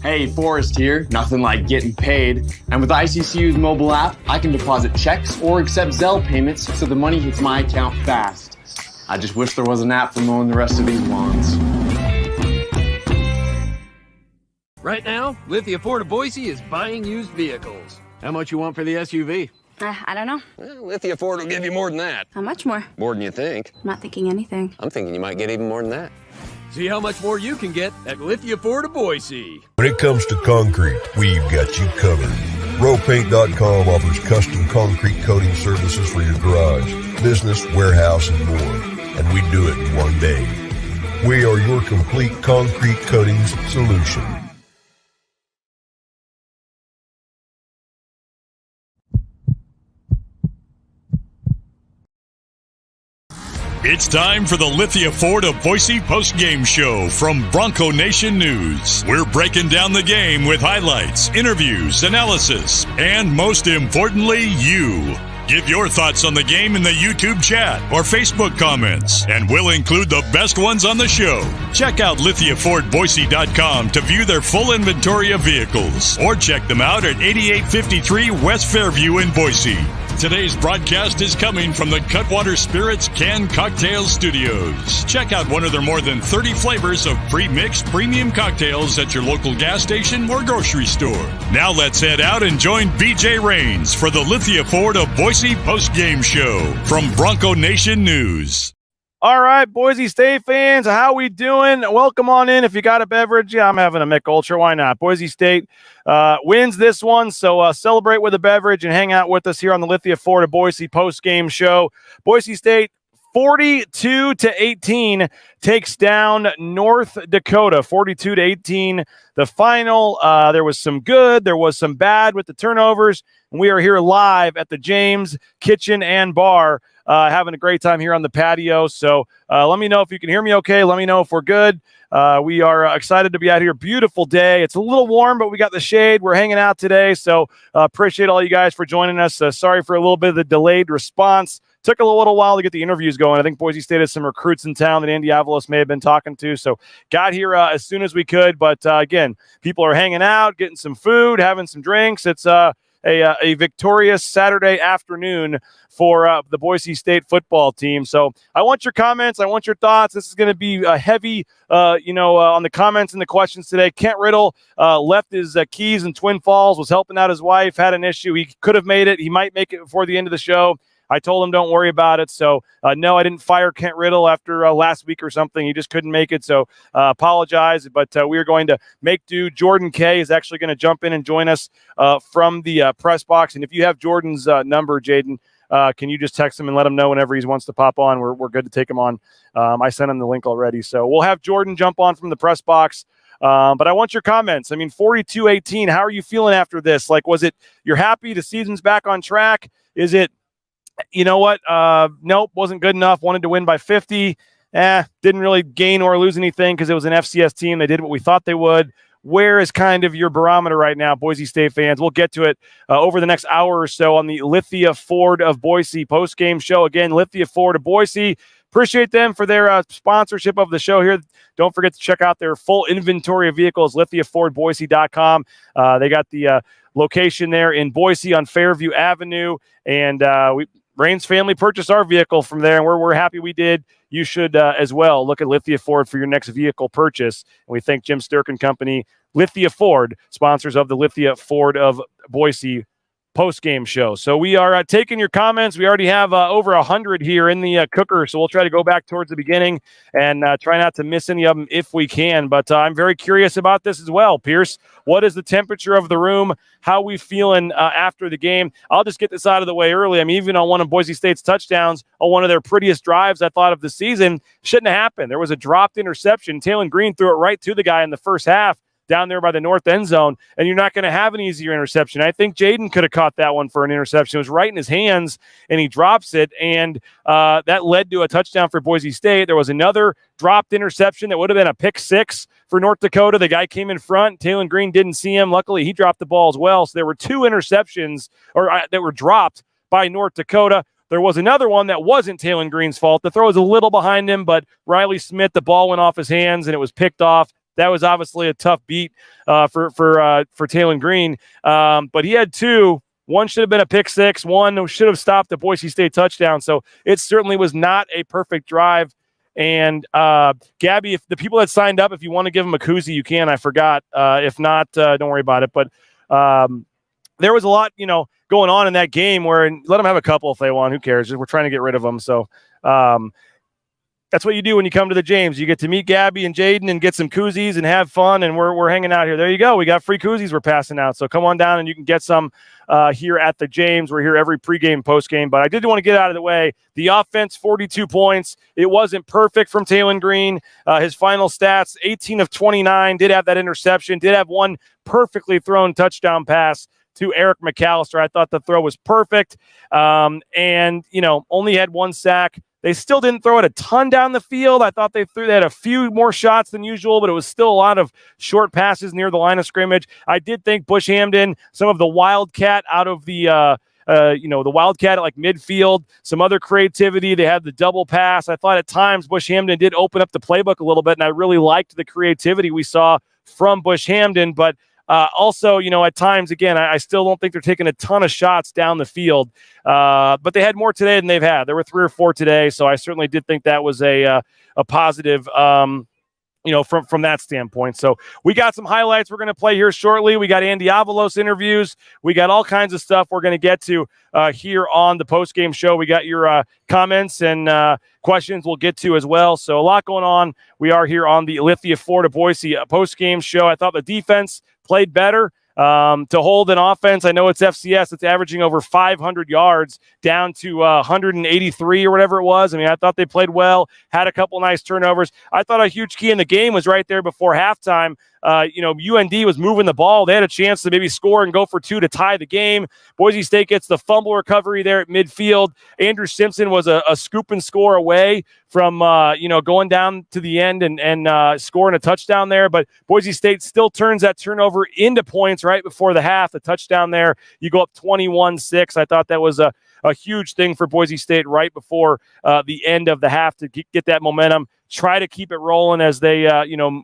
Hey, Forrest here. Nothing like getting paid. And with ICCU's mobile app, I can deposit checks or accept Zelle payments so the money hits my account fast. I just wish there was an app for mowing the rest of these lawns. Right now, Lithia Ford of Boise is buying used vehicles. How much you want for the SUV? I don't know. Well, Lithia Ford will give you more than that. How much more? More than you think. I'm not thinking anything. I'm thinking you might get even more than that. See how much more you can get at Lithia Ford of Boise. When it comes to concrete, we've got you covered. Rowpaint.com offers custom concrete coating services for your garage, business, warehouse, and more. And we do it in one day. We are your complete concrete coatings solution. It's time for the Lithia Ford of Boise Postgame Show from Bronco Nation News. We're breaking down the game with highlights, interviews, analysis, and most importantly, you. Give your thoughts on the game in the YouTube chat or Facebook comments, and we'll include the best ones on the show. Check out LithiaFordBoise.com to view their full inventory of vehicles, or check them out at 8853 West Fairview in Boise. Today's broadcast is coming from the Cutwater Spirits Canned Cocktail Studios. Check out one of their more than 30 flavors of pre-mixed premium cocktails at your local gas station or grocery store. Now let's head out and join BJ Rains for the Lithia Ford of Boise Post-Game Show from Bronco Nation News. All right, Boise State fans, how we doing? Welcome on in. If you got a beverage, I'm having a McAllister. Why not? Boise State wins this one, so celebrate with a beverage and hang out with us here on the Lithia Ford of Boise post-game show. Boise State 42-18 takes down North Dakota. 42-18, the final. There was some good, there was some bad with the turnovers, and we are here live at the James Kitchen and Bar. Having a great time here on the patio. So let me know if you can hear me okay. Let me know if we're good. We are excited to be out here. Beautiful day. It's a little warm, but we got the shade. We're hanging out today. So appreciate all you guys for joining us. Sorry for a little bit of the delayed response. Took a little while to get the interviews going. I think Boise State has some recruits in town that Andy Avalos may have been talking to. So got here as soon as we could. But again, people are hanging out, getting some food, having some drinks. It's a victorious Saturday afternoon for the Boise State football team. So I want your comments. I want your thoughts. This is going to be heavy, on the comments and the questions today. Kent Riddle left his keys in Twin Falls, was helping out his wife, had an issue. He could have made it. He might make it before the end of the show. I told him don't worry about it. So, no, I didn't fire Kent Riddle after last week or something. He just couldn't make it. So, apologize. But we are going to make do. Jordan Kay is actually going to jump in and join us from the press box. And if you have Jordan's number, Jaden, can you just text him and let him know whenever he wants to pop on? We're good to take him on. I sent him the link already. So we'll have Jordan jump on from the press box. But I want your comments. I mean, 42-18, how are you feeling after this? Like, was it you're happy the season's back on track? Is it, you know what? Nope, wasn't good enough. Wanted to win by 50. Didn't really gain or lose anything because it was an FCS team. They did what we thought they would. Where is kind of your barometer right now, Boise State fans? We'll get to it over the next hour or so on the Lithia Ford of Boise postgame show. Again, Lithia Ford of Boise. Appreciate them for their sponsorship of the show here. Don't forget to check out their full inventory of vehicles, LithiaFordBoise.com. They got the location there in Boise on Fairview Avenue, and Rain's family purchased our vehicle from there, and we're happy we did. You should as well look at Lithia Ford for your next vehicle purchase. And we thank Jim Sturk and Company, Lithia Ford, sponsors of the Lithia Ford of Boise post-game show. So we are taking your comments. We already have over 100 here in the cooker, so we'll try to go back towards the beginning and try not to miss any of them if we can. But I'm very curious about this as well. Pierce, what is the temperature of the room? How we feeling after the game? I'll just get this out of the way early. I mean, even on one of Boise State's touchdowns, on one of their prettiest drives, I thought of the season, shouldn't have happened. There was a dropped interception. Taylon Green threw it right to the guy in the first half, down there by the north end zone, and you're not going to have an easier interception. I think Jaden could have caught that one for an interception. It was right in his hands, and he drops it, and that led to a touchdown for Boise State. There was another dropped interception that would have been a pick six for North Dakota. The guy came in front. Taylon Green didn't see him. Luckily, he dropped the ball as well. So there were two interceptions that were dropped by North Dakota. There was another one that wasn't Taylon Green's fault. The throw was a little behind him, but Riley Smith, the ball went off his hands, and it was picked off. that was obviously a tough beat for Taylon Green. But he had two. One should have been a pick six. One should have stopped the Boise State touchdown. So it certainly was not a perfect drive. And Gabby, if the people that signed up, if you want to give them a koozie, you can. I forgot. If not, don't worry about it. But there was a lot, going on in that game where let them have a couple if they want. Who cares? We're trying to get rid of them. So that's what you do when you come to the James. You get to meet Gabby and Jaden and get some koozies and have fun, and we're hanging out here. There you go. We got free koozies we're passing out. So come on down and you can get some here at the James. We're here every pregame, postgame. But I did want to get out of the way. The offense, 42 points. It wasn't perfect from Taylon Green. His final stats, 18 of 29, did have that interception, did have one perfectly thrown touchdown pass to Eric McAllister. I thought the throw was perfect. And, only had one sack. They still didn't throw it a ton down the field. I thought they had a few more shots than usual, but it was still a lot of short passes near the line of scrimmage. I did think Bush Hamden, some of the wildcat out of the wildcat at like midfield, some other creativity. They had the double pass. I thought at times Bush Hamden did open up the playbook a little bit, and I really liked the creativity we saw from Bush Hamden, but also, at times, again, I still don't think they're taking a ton of shots down the field, but they had more today than they've had. There were 3 or 4 today, so I certainly did think that was a positive, from that standpoint. So we got some highlights we're going to play here shortly. We got Andy Avalos interviews. We got all kinds of stuff we're going to get to here on the postgame show. We got your comments and questions we'll get to as well. So a lot going on. We are here on the Lithia Florida Boise postgame show. I thought the defense played better to hold an offense. I know it's FCS. It's averaging over 500 yards down to 183 or whatever it was. I mean, I thought they played well, had a couple nice turnovers. I thought a huge key in the game was right there before halftime. UND was moving the ball. They had a chance to maybe score and go for 2 to tie the game. Boise State gets the fumble recovery there at midfield. Andrew Simpson was a scoop and score away from, going down to the end and scoring a touchdown there. But Boise State still turns that turnover into points right before the half. The touchdown there, you go up 21-6. I thought that was a huge thing for Boise State right before the end of the half to get that momentum. Try to keep it rolling as they,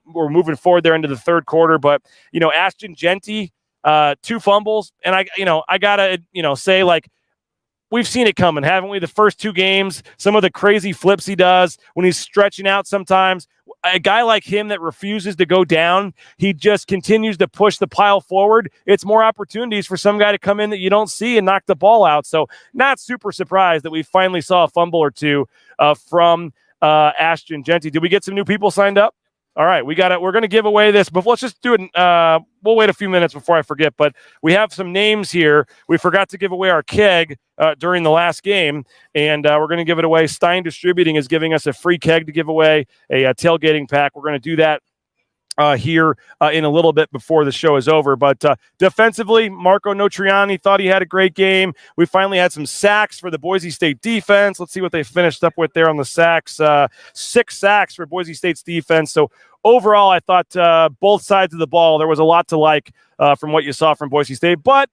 were moving forward there into the third quarter. But, Ashton Genty, 2 fumbles. And I gotta, say, like, we've seen it coming, haven't we? The first 2 games, some of the crazy flips he does when he's stretching out sometimes. A guy like him that refuses to go down, he just continues to push the pile forward. It's more opportunities for some guy to come in that you don't see and knock the ball out. So not super surprised that we finally saw a fumble or 2 from Ashton Genty. Did we get some new people signed up? All right, we're going to give away this, but let's just do it. We'll wait a few minutes before I forget, but we have some names here. We forgot to give away our keg during the last game, and we're going to give it away. Stein Distributing is giving us a free keg to give away, a tailgating pack. We're going to do that here in a little bit before the show is over. But defensively, Marco Notriani thought he had a great game. We finally had some sacks for the Boise State defense. Let's see what they finished up with there on the sacks. 6 sacks for Boise State's defense. So overall, I thought both sides of the ball, there was a lot to like from what you saw from Boise State. But,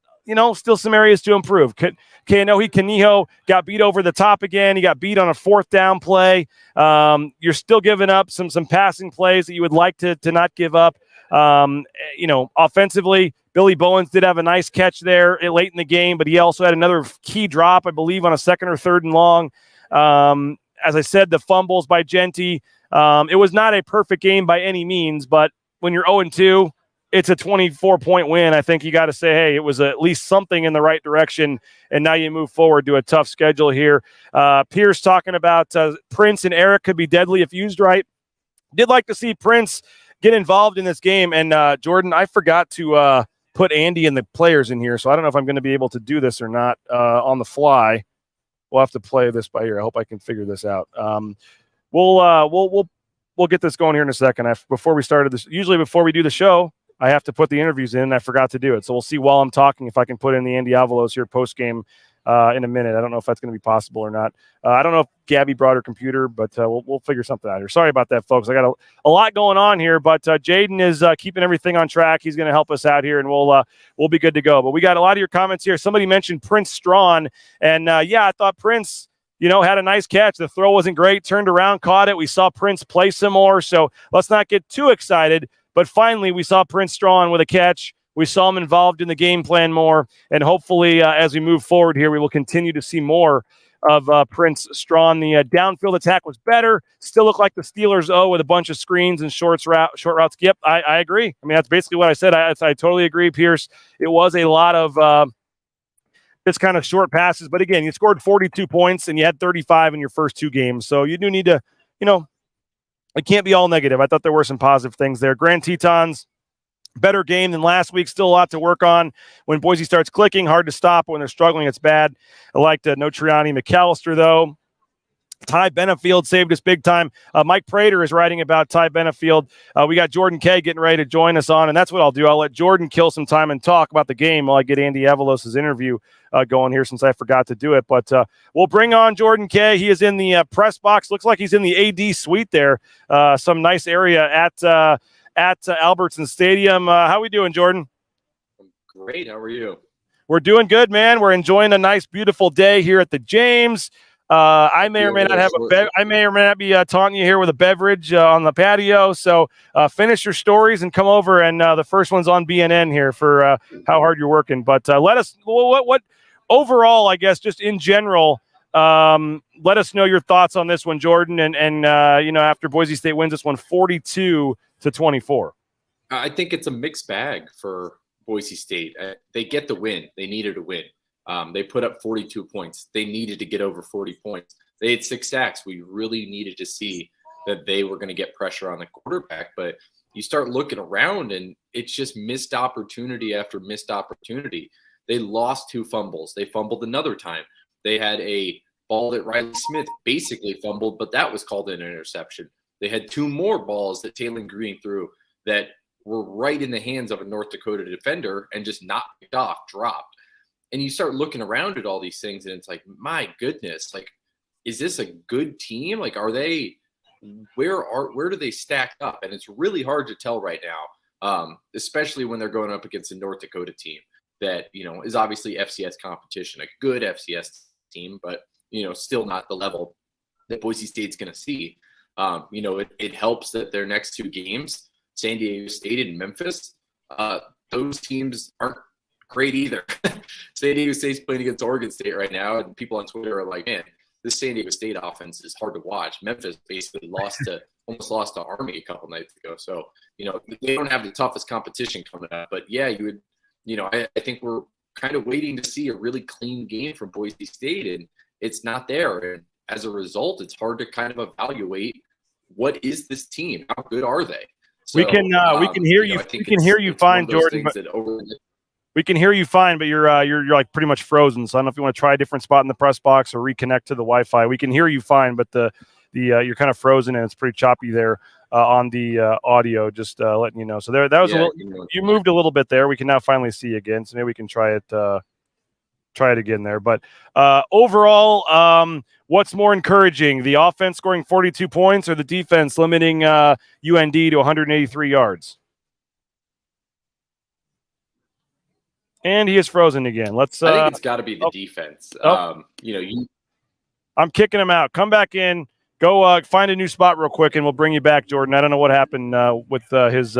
still some areas to improve. Keanohi Kaniho got beat over the top again. He got beat on a 4th down play. You're still giving up some passing plays that you would like to not give up. Offensively, Billy Bowens did have a nice catch there late in the game, but he also had another key drop, I believe, on a 2nd or 3rd and long. As I said, the fumbles by Genty. It was not a perfect game by any means, but when you're 0-2, it's a 24-point win. I think you got to say, hey, it was at least something in the right direction, and now you move forward to a tough schedule here. Pierce talking about Prince and Eric could be deadly if used right. Did like to see Prince get involved in this game, and Jordan, I forgot to put Andy and the players in here, so I don't know if I'm going to be able to do this or not on the fly. We'll have to play this by ear. I hope I can figure this out. We'll get this going here in a second. Before we started this, usually before we do the show, I have to put the interviews in. I forgot to do it. So we'll see while I'm talking if I can put in the Andy Avalos here post-game in a minute. I don't know if that's going to be possible or not. I don't know if Gabby brought her computer, but we'll figure something out here. Sorry about that, folks. I got a lot going on here, but Jaden is keeping everything on track. He's going to help us out here, and we'll be good to go. But we got a lot of your comments here. Somebody mentioned Prince Strawn, and I thought Prince had a nice catch. The throw wasn't great. Turned around, caught it. We saw Prince play some more, so let's not get too excited. But finally, we saw Prince Strawn with a catch. We saw him involved in the game plan more. And hopefully, as we move forward here, we will continue to see more of Prince Strawn. The downfield attack was better. Still looked like the Steelers with a bunch of screens and short routes. Yep, I agree. I mean, that's basically what I said. I totally agree, Pierce. It was a lot of this kind of short passes. But again, you scored 42 points and you had 35 in your first 2 games. So you do need to, it can't be all negative. I thought there were some positive things there. Grand Tetons, better game than last week. Still a lot to work on. When Boise starts clicking, hard to stop. When they're struggling, it's bad. I liked Notriani, McAllister, though. Ty Benefield saved us big time. Mike Prater is writing about Ty Benefield. We got Jordan Kay getting ready to join us on, and that's what I'll do. I'll let Jordan kill some time and talk about the game while I get Andy Avalos' interview going here, since I forgot to do it. But we'll bring on Jordan Kay. He is in the press box. Looks like he's in the AD suite there. Some nice area at Albertsons Stadium. How we doing, Jordan? Great. How are you? We're doing good, man. We're enjoying a nice, beautiful day here at the James. I may or may not have I may or may not be taunting you here with a beverage on the patio. So finish your stories and come over. And the first one's on BNN here for how hard you're working. But let us what overall, I guess, just in general. Let us know your thoughts on this one, Jordan. And after Boise State wins this one 42-24. I think it's a mixed bag for Boise State. They get the win. They needed a win. They put up 42 points. They needed to get over 40 points. They had 6 sacks. We really needed to see that they were going to get pressure on the quarterback. But you start looking around, and it's just missed opportunity after missed opportunity. They lost 2 fumbles. They fumbled another time. They had a ball that Riley Smith basically fumbled, but that was called an interception. They had 2 more balls that Taylon Green threw that were right in the hands of a North Dakota defender and just not picked off, dropped. And you start looking around at all these things, and it's like, my goodness, like, is this a good team? Like, are they where do they stack up? And it's really hard to tell right now, especially when they're going up against a North Dakota team that, is obviously FCS competition, a good FCS team, but, still not the level that Boise State's going to see. It helps that their next 2 games, San Diego State and Memphis, those teams aren't great either. San Diego State's playing against Oregon State right now, and people on Twitter are like, man, this San Diego State offense is hard to watch. Memphis basically almost lost to Army a couple nights ago. So, they don't have the toughest competition coming up. But yeah, I think we're kind of waiting to see a really clean game from Boise State, and it's not there. And as a result, it's hard to kind of evaluate what is this team? How good are they? So, we can hear you. We can hear you fine, Jordan. We can hear you fine, but you're like pretty much frozen. So I don't know if you want to try a different spot in the press box or reconnect to the Wi-Fi. We can hear you fine, but the you're kind of frozen and it's pretty choppy there on the audio. Just letting you know. So that was you moved a little bit there. We can now finally see you again. So maybe we can try it again there. But overall, what's more encouraging, the offense scoring 42 points or the defense limiting UND to 183 yards? And he is frozen again. I think it's got to be the defense. I'm kicking him out. Come back in. Go find a new spot real quick, and we'll bring you back, Jordan. I don't know what happened with his.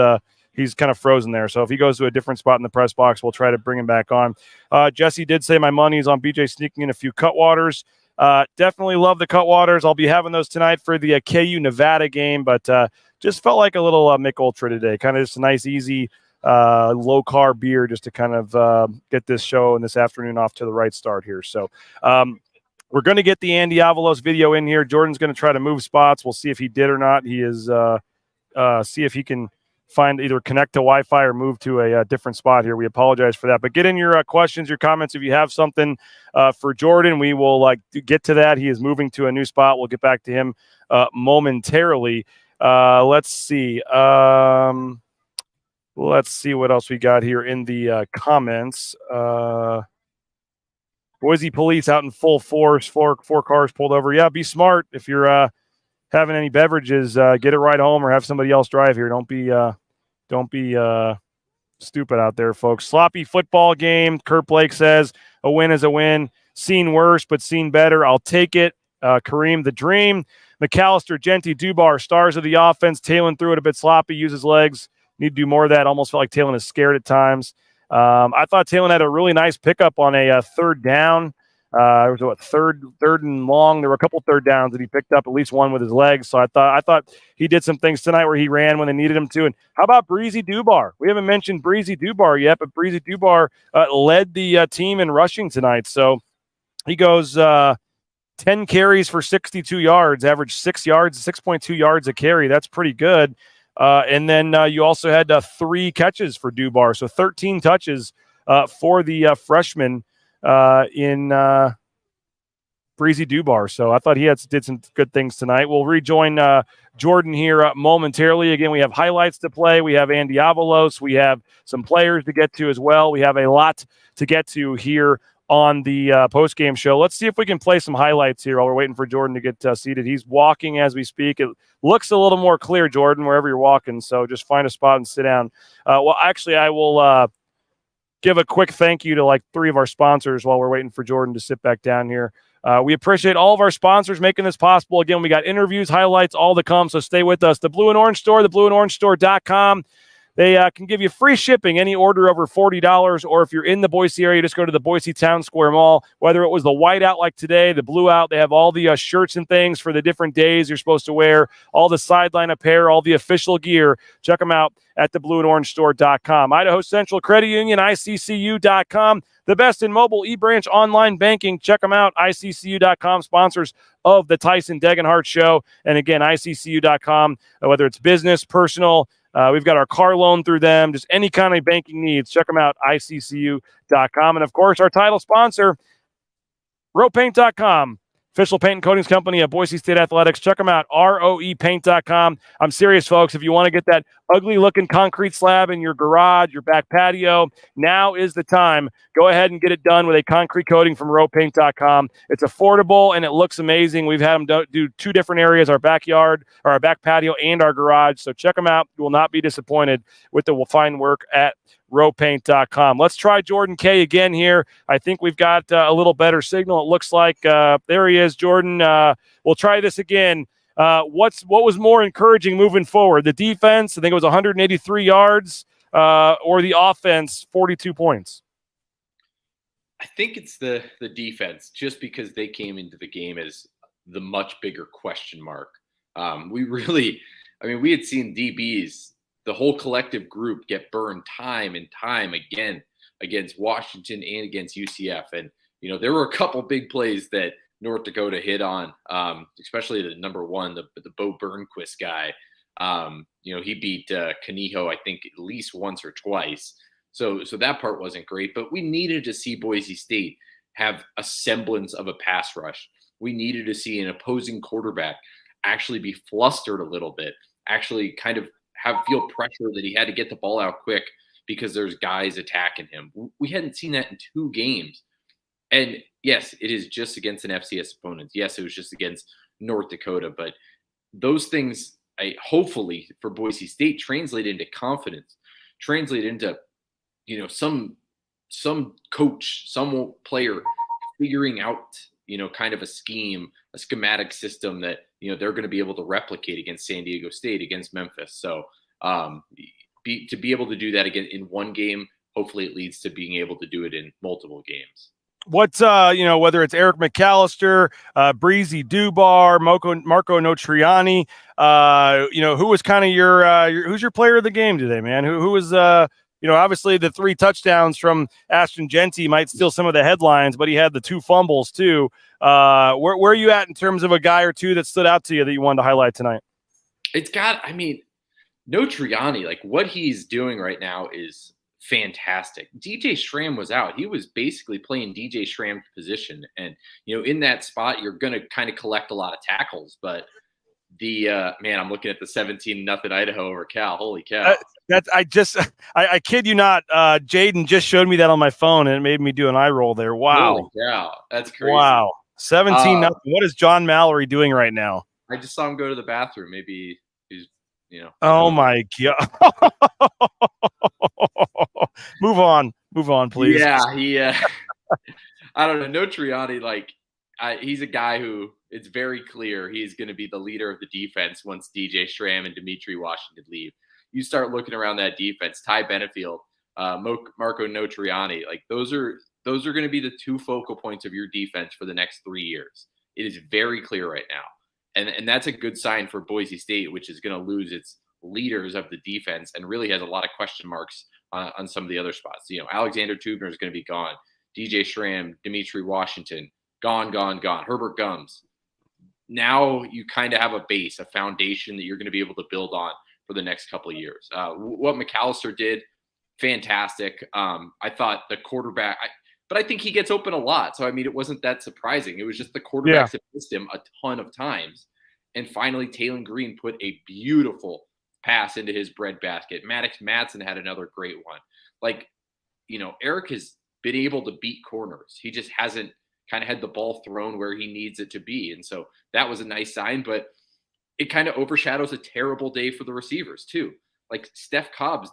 He's kind of frozen there. So if he goes to a different spot in the press box, we'll try to bring him back on. Jesse did say my money is on BJ sneaking in a few Cutwaters. Definitely love the Cutwaters. I'll be having those tonight for the KU Nevada game, but just felt like a little Mick Ultra today. Kind of just a nice, easy, low carb beer just to kind of get this show and this afternoon off to the right start here. So we're going to get the Andy Avalos video in here. Jordan's going to try to move spots. We'll see if he did or not. He is see if he can either connect to Wi-Fi or move to a different spot here. We apologize for that, but get in your questions, your comments. If you have something for Jordan, we will get to that. He is moving to a new spot. We'll get back to him momentarily. Let's see. Let's see what else we got here in the comments. Boise police out in full force. Four cars pulled over. Yeah, be smart. If you're having any beverages, get it right home or have somebody else drive here. Don't be stupid out there, folks. Sloppy football game. Kurt Blake says a win is a win. Seen worse, but seen better. I'll take it. Kareem the Dream. McAllister, Genty, Dubar, stars of the offense. Taylon threw it a bit sloppy. Uses legs. Need to do more of that. Almost felt like Talon is scared at times. I thought Talon had a really nice pickup on a third down. It was third and long. There were a couple third downs that he picked up, at least one with his legs. So I thought he did some things tonight where he ran when they needed him to. And how about Breezy Dubar? We haven't mentioned Breezy Dubar yet, but Breezy Dubar led the team in rushing tonight. So he goes 10 carries for 62 yards, averaged 6.2 yards a carry. That's pretty good. And then you also had 3 catches for Dubar, so 13 touches for the freshman in Breezy Dubar. So I thought he did some good things tonight. We'll rejoin Jordan here momentarily. Again, we have highlights to play. We have Andy Avalos. We have some players to get to as well. We have a lot to get to here on the post-game show. Let's see if we can play some highlights here while we're waiting for Jordan to get seated. He's walking as we speak. It looks a little more clear, Jordan, wherever you're walking, so just find a spot and sit down. Well, actually, I will give a quick thank you to like 3 of our sponsors while we're waiting for Jordan to sit back down here. We appreciate all of our sponsors making this possible. Again, we got interviews, highlights, all to come, so stay with us. The Blue and Orange Store, theblueandorangestore.com. They can give you free shipping, any order over $40, or if you're in the Boise area, just go to the Boise Town Square Mall. Whether it was the white out like today, the blue out, they have all the shirts and things for the different days you're supposed to wear, all the sideline apparel, all the official gear. Check them out at theblueandorangestore.com. Idaho Central Credit Union, ICCU.com. The best in mobile eBranch online banking. Check them out, ICCU.com, sponsors of the Tyson Degenhart Show. And again, ICCU.com, whether it's business, personal, we've got our car loan through them, just any kind of banking needs. Check them out, ICCU.com. And, of course, our title sponsor, RoePaint.com, official paint and coatings company of Boise State Athletics. Check them out, ROEPaint.com. I'm serious, folks. If you want to get that ugly-looking concrete slab in your garage, your back patio, now is the time. Go ahead and get it done with a concrete coating from RoePaint.com. It's affordable, and it looks amazing. We've had them do 2 different areas, our backyard, or our back patio, and our garage. So check them out. You will not be disappointed with the fine work at RoePaint.com. Let's try Jordan K again here. I think we've got a little better signal. It looks like there he is, Jordan. We'll try this again. What was more encouraging moving forward? The defense, I think it was 183 yards, or the offense, 42 points? I think it's the defense, just because they came into the game as the much bigger question mark. We had seen DBs, the whole collective group, get burned time and time again against Washington and against UCF. And, there were a couple big plays that North Dakota hit on, especially the number 1, the Bo Burnquist guy. He beat Canijo, I think, at least once or twice. So that part wasn't great, but we needed to see Boise State have a semblance of a pass rush. We needed to see an opposing quarterback actually be flustered a little bit, actually kind of feel pressure that he had to get the ball out quick because there's guys attacking him. We hadn't seen that in 2 games. And yes, it is just against an FCS opponent. Yes, it was just against North Dakota, but those things, hopefully for Boise State, translate into confidence, translate into, some coach, some player figuring out, kind of a scheme, a schematic system that, they're going to be able to replicate against San Diego State, against Memphis. So to be able to do that again in 1 game, hopefully it leads to being able to do it in multiple games. What's whether it's Eric McAllister, Breezy Dubar, Marco Notriani, who was kind of your who's your player of the game today, man? Who was obviously the 3 touchdowns from Ashton Genty might steal some of the headlines, but he had the 2 fumbles too. Where are you at in terms of a guy or 2 that stood out to you that you wanted to highlight tonight? Notriani, like what he's doing right now is fantastic. DJ Schramm was out. He was basically playing DJ Schramm's position. And, in that spot, you're going to kind of collect a lot of tackles. But I'm looking at the 17-0 Idaho over Cal. Holy cow. I kid you not. Jaden just showed me that on my phone, and it made me do an eye roll there. Wow. Holy cow. That's crazy. Wow. 17-0. What is John Mallory doing right now? I just saw him go to the bathroom. Maybe he's, Oh my God. Move on, please. Yeah, he I don't know. Notriani, he's a guy who it's very clear he's going to be the leader of the defense once DJ Schramm and Dimitri Washington leave. you start looking around that defense, Ty Benefield, Marco Notriani, like those are going to be the two focal points of your defense for the next 3 years. It is very clear right now. And that's a good sign for Boise State, which is going to lose its leaders of the defense and really has a lot of question marks on some of the other spots. Alexander Tubner is going to be gone. DJ Schramm, Dimitri Washington, gone. Herbert Gums. Now you kind of have a base, a foundation that you're going to be able to build on for the next couple of years. What McAllister did, fantastic. I thought the quarterback but I think he gets open a lot. So, I mean, it wasn't that surprising. It was just the quarterbacks that missed him a ton of times. And finally, Taylon Green put a beautiful pass into his breadbasket. Maddox Madsen had another great one. Like, Eric has been able to beat corners. He just hasn't kind of had the ball thrown where he needs it to be. And so that was a nice sign, but it kind of overshadows a terrible day for the receivers too. Like Steph Cobbs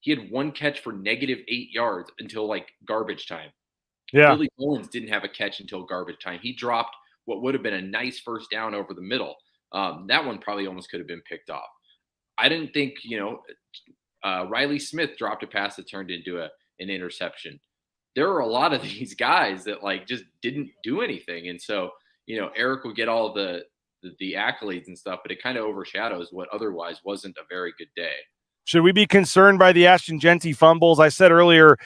he had one catch for -8 yards until like garbage time. Yeah. Billy Owens didn't have a catch until garbage time. He dropped what would have been a nice first down over the middle. That one probably almost could have been picked off. I didn't think, Riley Smith dropped a pass that turned into an interception. There are a lot of these guys that like just didn't do anything. And so, Eric will get all the accolades and stuff, but it kind of overshadows what otherwise wasn't a very good day. Should we be concerned by the Ashton Jeanty fumbles? I said earlier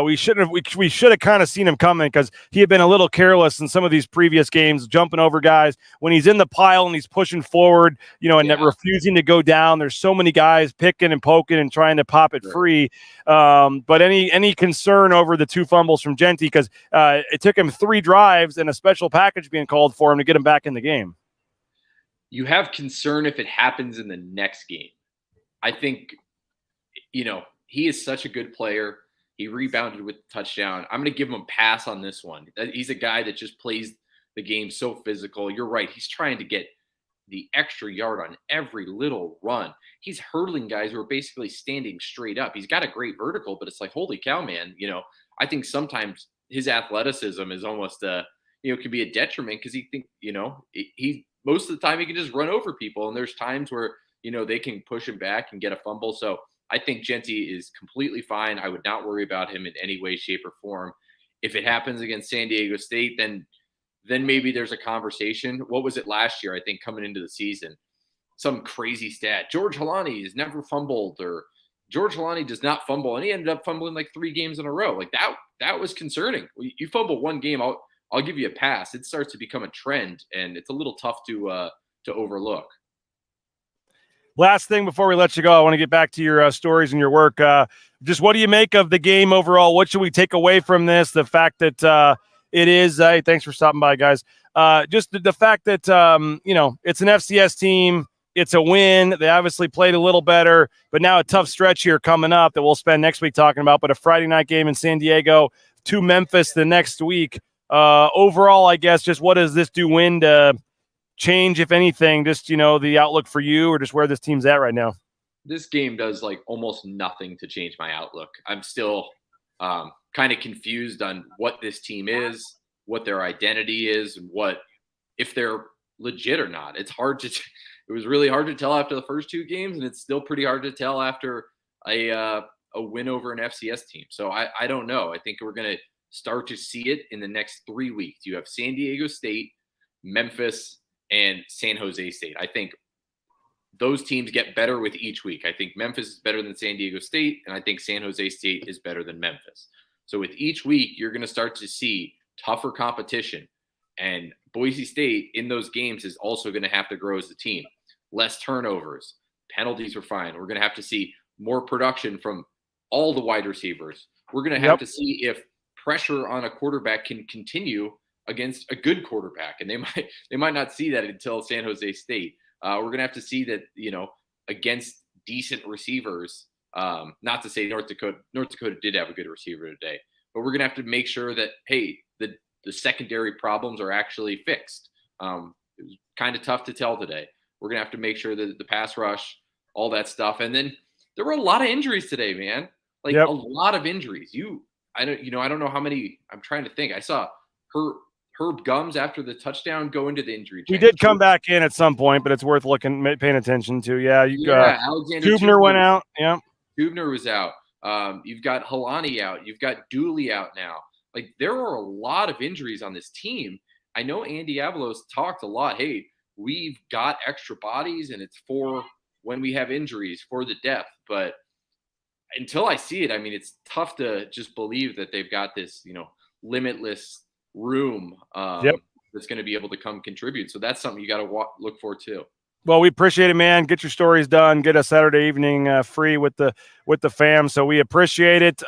we should have kind of seen him coming because he had been a little careless in some of these previous games, jumping over guys. When he's in the pile and he's pushing forward, and refusing to go down, there's so many guys picking and poking and trying to pop it free. But any concern over the 2 fumbles from Jeanty because it took him 3 drives and a special package being called for him to get him back in the game. You have concern if it happens in the next game. I think – he is such a good player. He rebounded with the touchdown. I'm going to give him a pass on this one. He's a guy that just plays the game so physical. You're right. He's trying to get the extra yard on every little run. He's hurdling guys who are basically standing straight up. He's got a great vertical, but it's like, holy cow, man. I think sometimes his athleticism is almost could be a detriment because he most of the time he can just run over people. And there's times where, they can push him back and get a fumble. So I think Jeanty is completely fine. I would not worry about him in any way, shape, or form. If it happens against San Diego State, then maybe there's a conversation. What was it last year? I think coming into the season, some crazy stat. George Halani has never fumbled, or George Halani does not fumble, and he ended up fumbling like 3 games in a row. Like that was concerning. You fumble one game, I'll give you a pass. It starts to become a trend, and it's a little tough to overlook. Last thing before we let you go, I want to get back to your stories and your work. Just what do you make of the game overall? What should we take away from this? The fact that it is hey, thanks for stopping by, guys. Just the fact that, it's an FCS team. It's a win. They obviously played a little better, but now a tough stretch here coming up that we'll spend next week talking about. But a Friday night game in San Diego to Memphis the next week. Overall, I guess, just what does this do win to change, if anything, just, the outlook for you or just where this team's at right now? This game does like almost nothing to change my outlook. I'm still kind of confused on what this team is, what their identity is, and if they're legit or not. It was really hard to tell after the first 2 games, and it's still pretty hard to tell after a win over an FCS team. So I don't know. I think we're going to start to see it in the next 3 weeks. You have San Diego State, Memphis, and San Jose State. I think those teams get better with each week. I think Memphis is better than San Diego State, and I think San Jose State is better than Memphis. So with each week, you're going to start to see tougher competition. And Boise State in those games is also going to have to grow as a team. Less turnovers. Penalties are fine. We're going to have to see more production from all the wide receivers. We're going to have to see if pressure on a quarterback can continue against a good quarterback, and they might not see that until San Jose State. We're gonna have to see that, against decent receivers. Not to say North Dakota did have a good receiver today, but we're gonna have to make sure that the secondary problems are actually fixed. It was kind of tough to tell today. We're gonna have to make sure that the pass rush, all that stuff, and then there were a lot of injuries today, man. A lot of injuries. I don't know how many. I'm trying to think. I saw Herb Gums after the touchdown go into the injury He change? did come back in at some point, but it's worth paying attention to. Yeah, Alexander Tubner went out. Yeah, Tubner was out. You've got Halani out. You've got Dooley out now. Like, there are a lot of injuries on this team. I know Andy Avalos talked a lot. Hey, we've got extra bodies, and it's for when we have injuries, for the depth. But until I see it, I mean, it's tough to just believe that they've got this, limitless room that's going to be able to come contribute. So that's something you got to look for too. Well, we appreciate it, man. Get your stories done. Get a Saturday evening free with the fam. So we appreciate it.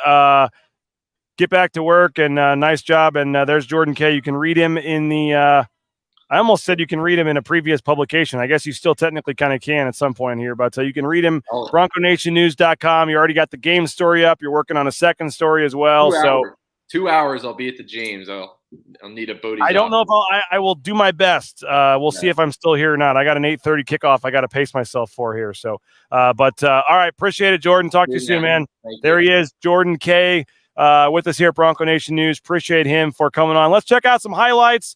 Get back to work, and nice job. And there's Jordan K. You can read him in the I almost said you can read him in a previous publication. I guess you still technically kind of can at some point here, but you can read him, BroncoNationNews.com. You already got the game story up. You're working on a second story as well. 2 hours I'll be at the James. I'll need a Bodie. I don't know if I will do my best. We'll see if I'm still here or not. I got an 8:30 kickoff I got to pace myself for here. So, all right. Appreciate it, Jordan. Talk to you soon, man. There he is, Jordan K. With us here at Bronco Nation News. Appreciate him for coming on. Let's check out some highlights.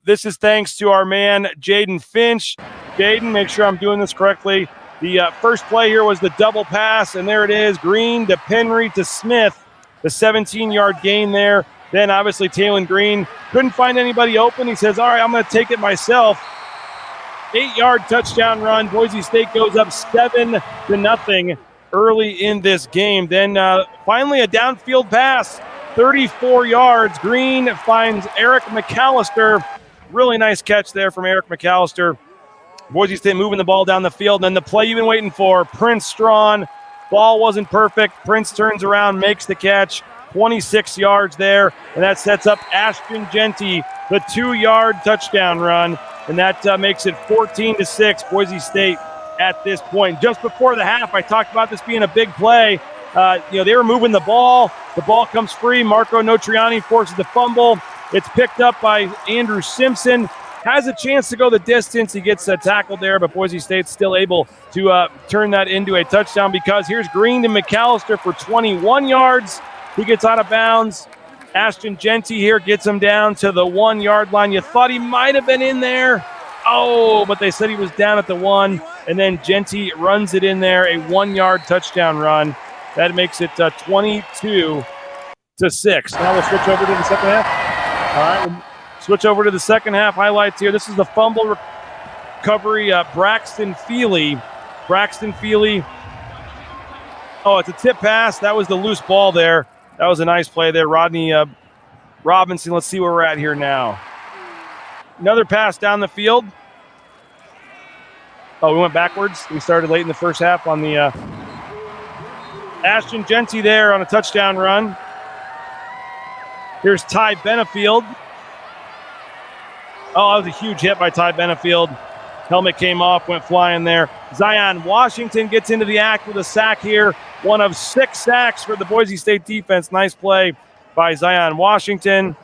This is thanks to our man, Jaden Finch. Jaden, make sure I'm doing this correctly. The first play here was the double pass, and there it is. Green to Penry to Smith. The 17-yard gain there. Then, obviously, Talon Green couldn't find anybody open. He says, all right, I'm going to take it myself. 8-yard touchdown run. Boise State goes up 7-0 early in this game. Then, finally, a downfield pass. 34 yards. Green finds Eric McAllister. Really nice catch there from Eric McAllister. Boise State moving the ball down the field. And then the play you've been waiting for, Prince Strawn. Ball wasn't perfect. Prince turns around, makes the catch. 26 yards there. And that sets up Ashton Genty, the 2-yard touchdown run. And that makes it 14-6, Boise State at this point. Just before the half, I talked about this being a big play. They were moving the ball. The ball comes free. Marco Notriani forces the fumble. It's picked up by Andrew Simpson. Has a chance to go the distance. He gets tackled there, but Boise State's still able to turn that into a touchdown because here's Green to McAllister for 21 yards. He gets out of bounds. Ashton Genty here gets him down to the 1-yard line. You thought he might have been in there. Oh, but they said he was down at the 1. And then Genty runs it in there, a 1-yard touchdown run. That makes it 22-6. Now we'll switch over to the second half. All right, we'll switch over to the second half highlights here. This is the fumble recovery. Braxton Feely. Oh, it's a tip pass. That was the loose ball there. That was a nice play there. Rodney Robinson. Let's see where we're at here now. Another pass down the field. Oh, we went backwards. We started late in the first half on the Ashton Genty there on a touchdown run. Here's Ty Benefield. Oh, that was a huge hit by Ty Benefield. Helmet came off, went flying there. Zion Washington gets into the act with a sack here. One of 6 sacks for the Boise State defense. Nice play by Zion Washington.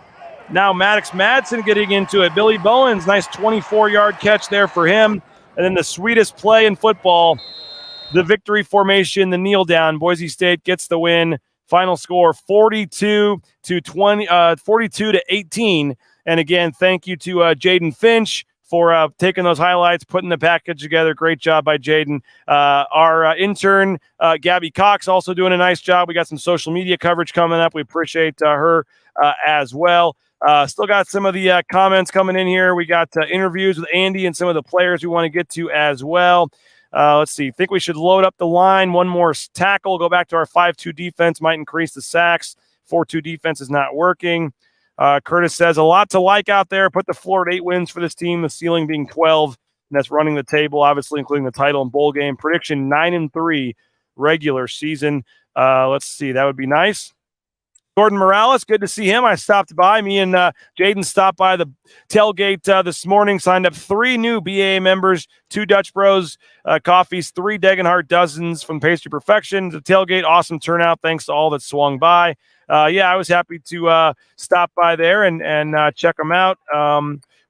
Now Maddox Madsen getting into it. Billy Bowens, nice 24-yard catch there for him. And then the sweetest play in football, the victory formation, the kneel down. Boise State gets the win. Final score 42-18. And again, thank you to Jaden Finch for taking those highlights, putting the package together. Great job by Jaden. Our intern, Gabby Cox, also doing a nice job. We got some social media coverage coming up. We appreciate her as well. Still got some of the comments coming in here. We got interviews with Andy and some of the players we want to get to as well. Let's see. Think we should load up the line. One more tackle. Go back to our 5-2 defense. Might increase the sacks. 4-2 defense is not working. Curtis says, a lot to like out there. Put the floor at 8 wins for this team. The ceiling being 12. And that's running the table, obviously, including the title and bowl game. Prediction 9-3 regular season. Let's see. That would be nice. Gordon Morales, good to see him. I stopped by. Me and Jaden stopped by the tailgate this morning, signed up 3 new BAA members, 2 Dutch Bros coffees, 3 Degenhart dozens from Pastry Perfection. The tailgate, awesome turnout. Thanks to all that swung by. I was happy to stop by there and check them out.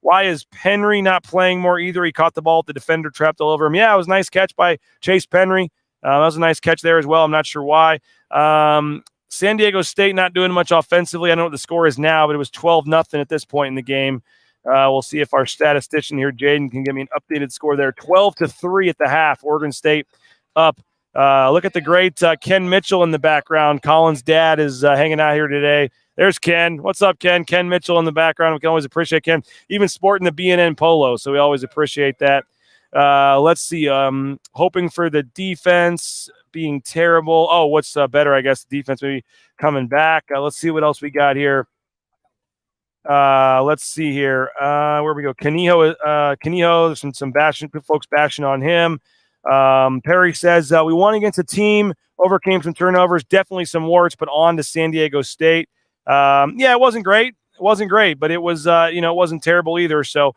Why is Penry not playing more either? He caught the ball at the defender, trapped all over him. Yeah, it was a nice catch by Chase Penry. That was a nice catch there as well. I'm not sure why. San Diego State not doing much offensively. I don't know what the score is now, but it was 12-0 at this point in the game. We'll see if our statistician here, Jaden, can give me an updated score there. 12-3 at the half. Oregon State up. Look at the great Ken Mitchell in the background. Colin's dad is hanging out here today. There's Ken. What's up, Ken? Ken Mitchell in the background. We can always appreciate Ken. Even sporting the BNN polo, so we always appreciate that. Let's see. Hoping for the defense being terrible. Oh, what's better? I guess the defense maybe coming back. Let's see what else we got here. Let's see here. Where we go? Canijo. There's some bashing, folks bashing on him. Perry says we won against a team, overcame some turnovers, definitely some warts, but on to San Diego State. Yeah, it wasn't great. It wasn't great, but it was, it wasn't terrible either. So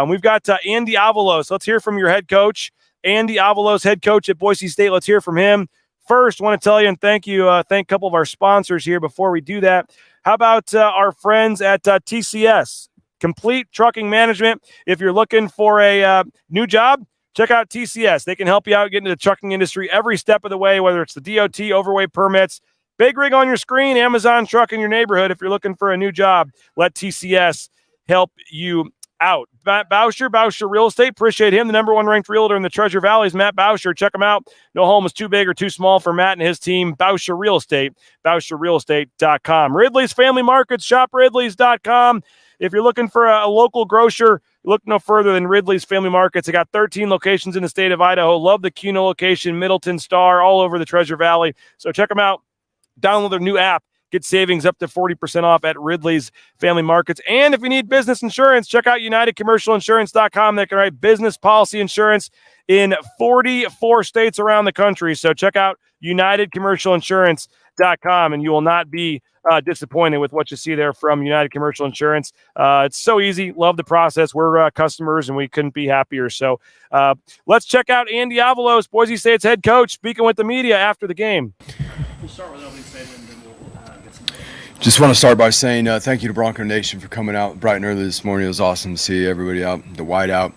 we've got Andy Avalos. Let's hear from your head coach, Andy Avalos, head coach at Boise State. Let's hear from him. First, I want to tell you and thank you. Thank a couple of our sponsors here before we do that. How about our friends at TCS, Complete Trucking Management? If you're looking for a new job, check out TCS. They can help you out get into the trucking industry every step of the way, whether it's the DOT, overweight permits, big rig on your screen, Amazon truck in your neighborhood. If you're looking for a new job, let TCS help you out. Matt Bauscher Real Estate. Appreciate him. The number one ranked realtor in the Treasure Valley is Matt Bauscher. Check him out. No home is too big or too small for Matt and his team. Bauscher Real Estate, BauscherRealEstate.com. Ridley's Family Markets, shop Ridley's.com. If you're looking for a local grocer, look no further than Ridley's Family Markets. They got 13 locations in the state of Idaho. Love the Cuno location, Middleton, Star, all over the Treasure Valley. So check them out. Download their new app. Get savings up to 40% off at Ridley's Family Markets. And if you need business insurance, check out UnitedCommercialInsurance.com. They can write business policy insurance in 44 states around the country. So check out UnitedCommercialInsurance.com, and you will not be disappointed with what you see there from United Commercial Insurance. It's so easy. Love the process. We're customers, and we couldn't be happier. So let's check out Andy Avalos, Boise State's head coach, speaking with the media after the game. We'll start with opening statement, and then we'll get some. Just want to start by saying thank you to Bronco Nation for coming out bright and early this morning. It was awesome to see everybody out, the whiteout,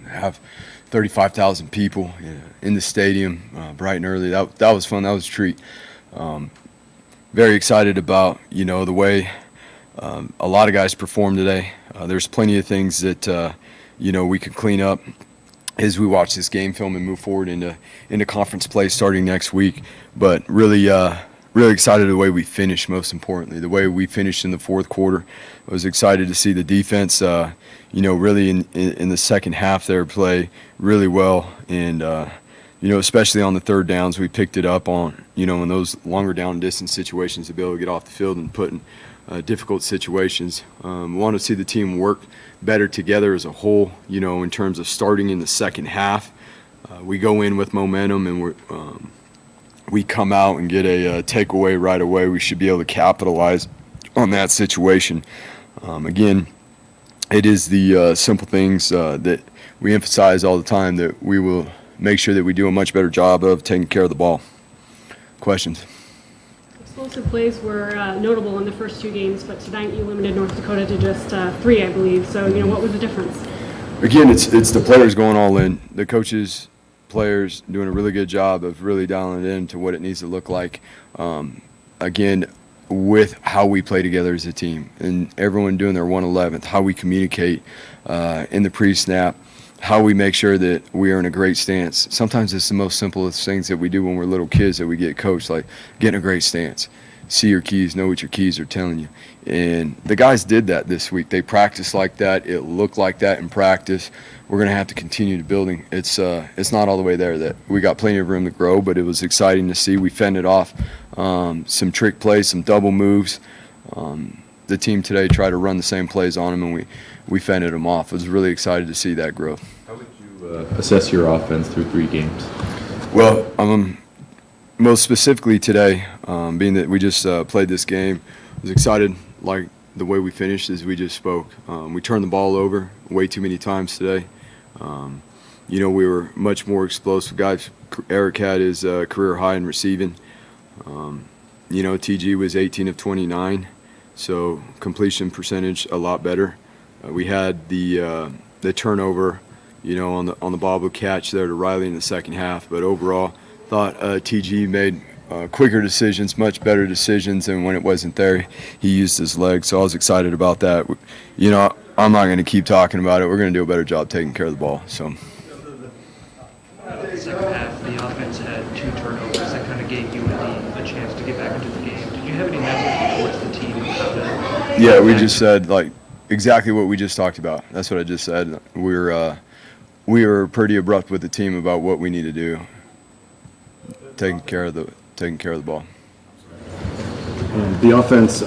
have 35,000 people in the stadium bright and early. That was fun. That was a treat. Very excited about, the way a lot of guys performed today. There's plenty of things that, we could clean up as we watch this game film and move forward into conference play starting next week. But really excited the way we finished, most importantly. The way we finished in the fourth quarter. I was excited to see the defense, really in the second half there play really well. And, especially on the third downs, we picked it up on, in those longer down distance situations to be able to get off the field and put in difficult situations. Want to see the team work better together as a whole, in terms of starting in the second half. We go in with momentum and we come out and get a takeaway right away. We should be able to capitalize on that situation. Again, it is the simple things that we emphasize all the time that we will make sure that we do a much better job of taking care of the ball. Questions? Explosive plays were notable in the first two games, but tonight you limited North Dakota to just 3, I believe. So, what was the difference? Again, it's the players going all in. The coaches, players doing a really good job of really dialing it in to what it needs to look like. Again, with how we play together as a team and everyone doing their 111th, how we communicate in the pre-snap, how we make sure that we are in a great stance. Sometimes it's the most simplest things that we do when we're little kids that we get coached, like getting a great stance. See your keys, know what your keys are telling you. And the guys did that this week. They practiced like that. It looked like that in practice. We're going to have to continue to building. It's not all the way there. That we got plenty of room to grow, but it was exciting to see. We fended off some trick plays, some double moves. The team today tried to run the same plays on them, and we fended them off. I was really excited to see that growth. How would you assess your offense through 3 games? Well, most specifically today, being that we just played this game, I was excited like the way we finished as we just spoke. We turned the ball over way too many times today. We were much more explosive guys. Eric had his career high in receiving. TG was 18 of 29, so completion percentage a lot better. We had the turnover, on the bobble catch there to Riley in the second half, but overall thought TG made quicker decisions, much better decisions, and when it wasn't there, he used his legs. So I was excited about that. You know, I'm not going to keep talking about it. We're going to do a better job taking care of the ball. So. The second half, the offense had 2 turnovers that kind of gave you a chance to get back into the game. Did you have any message towards the team? Yeah, we just said like exactly what we just talked about. That's what I just said. We were pretty abrupt with the team about what we need to do. Taking care of the ball. The offense,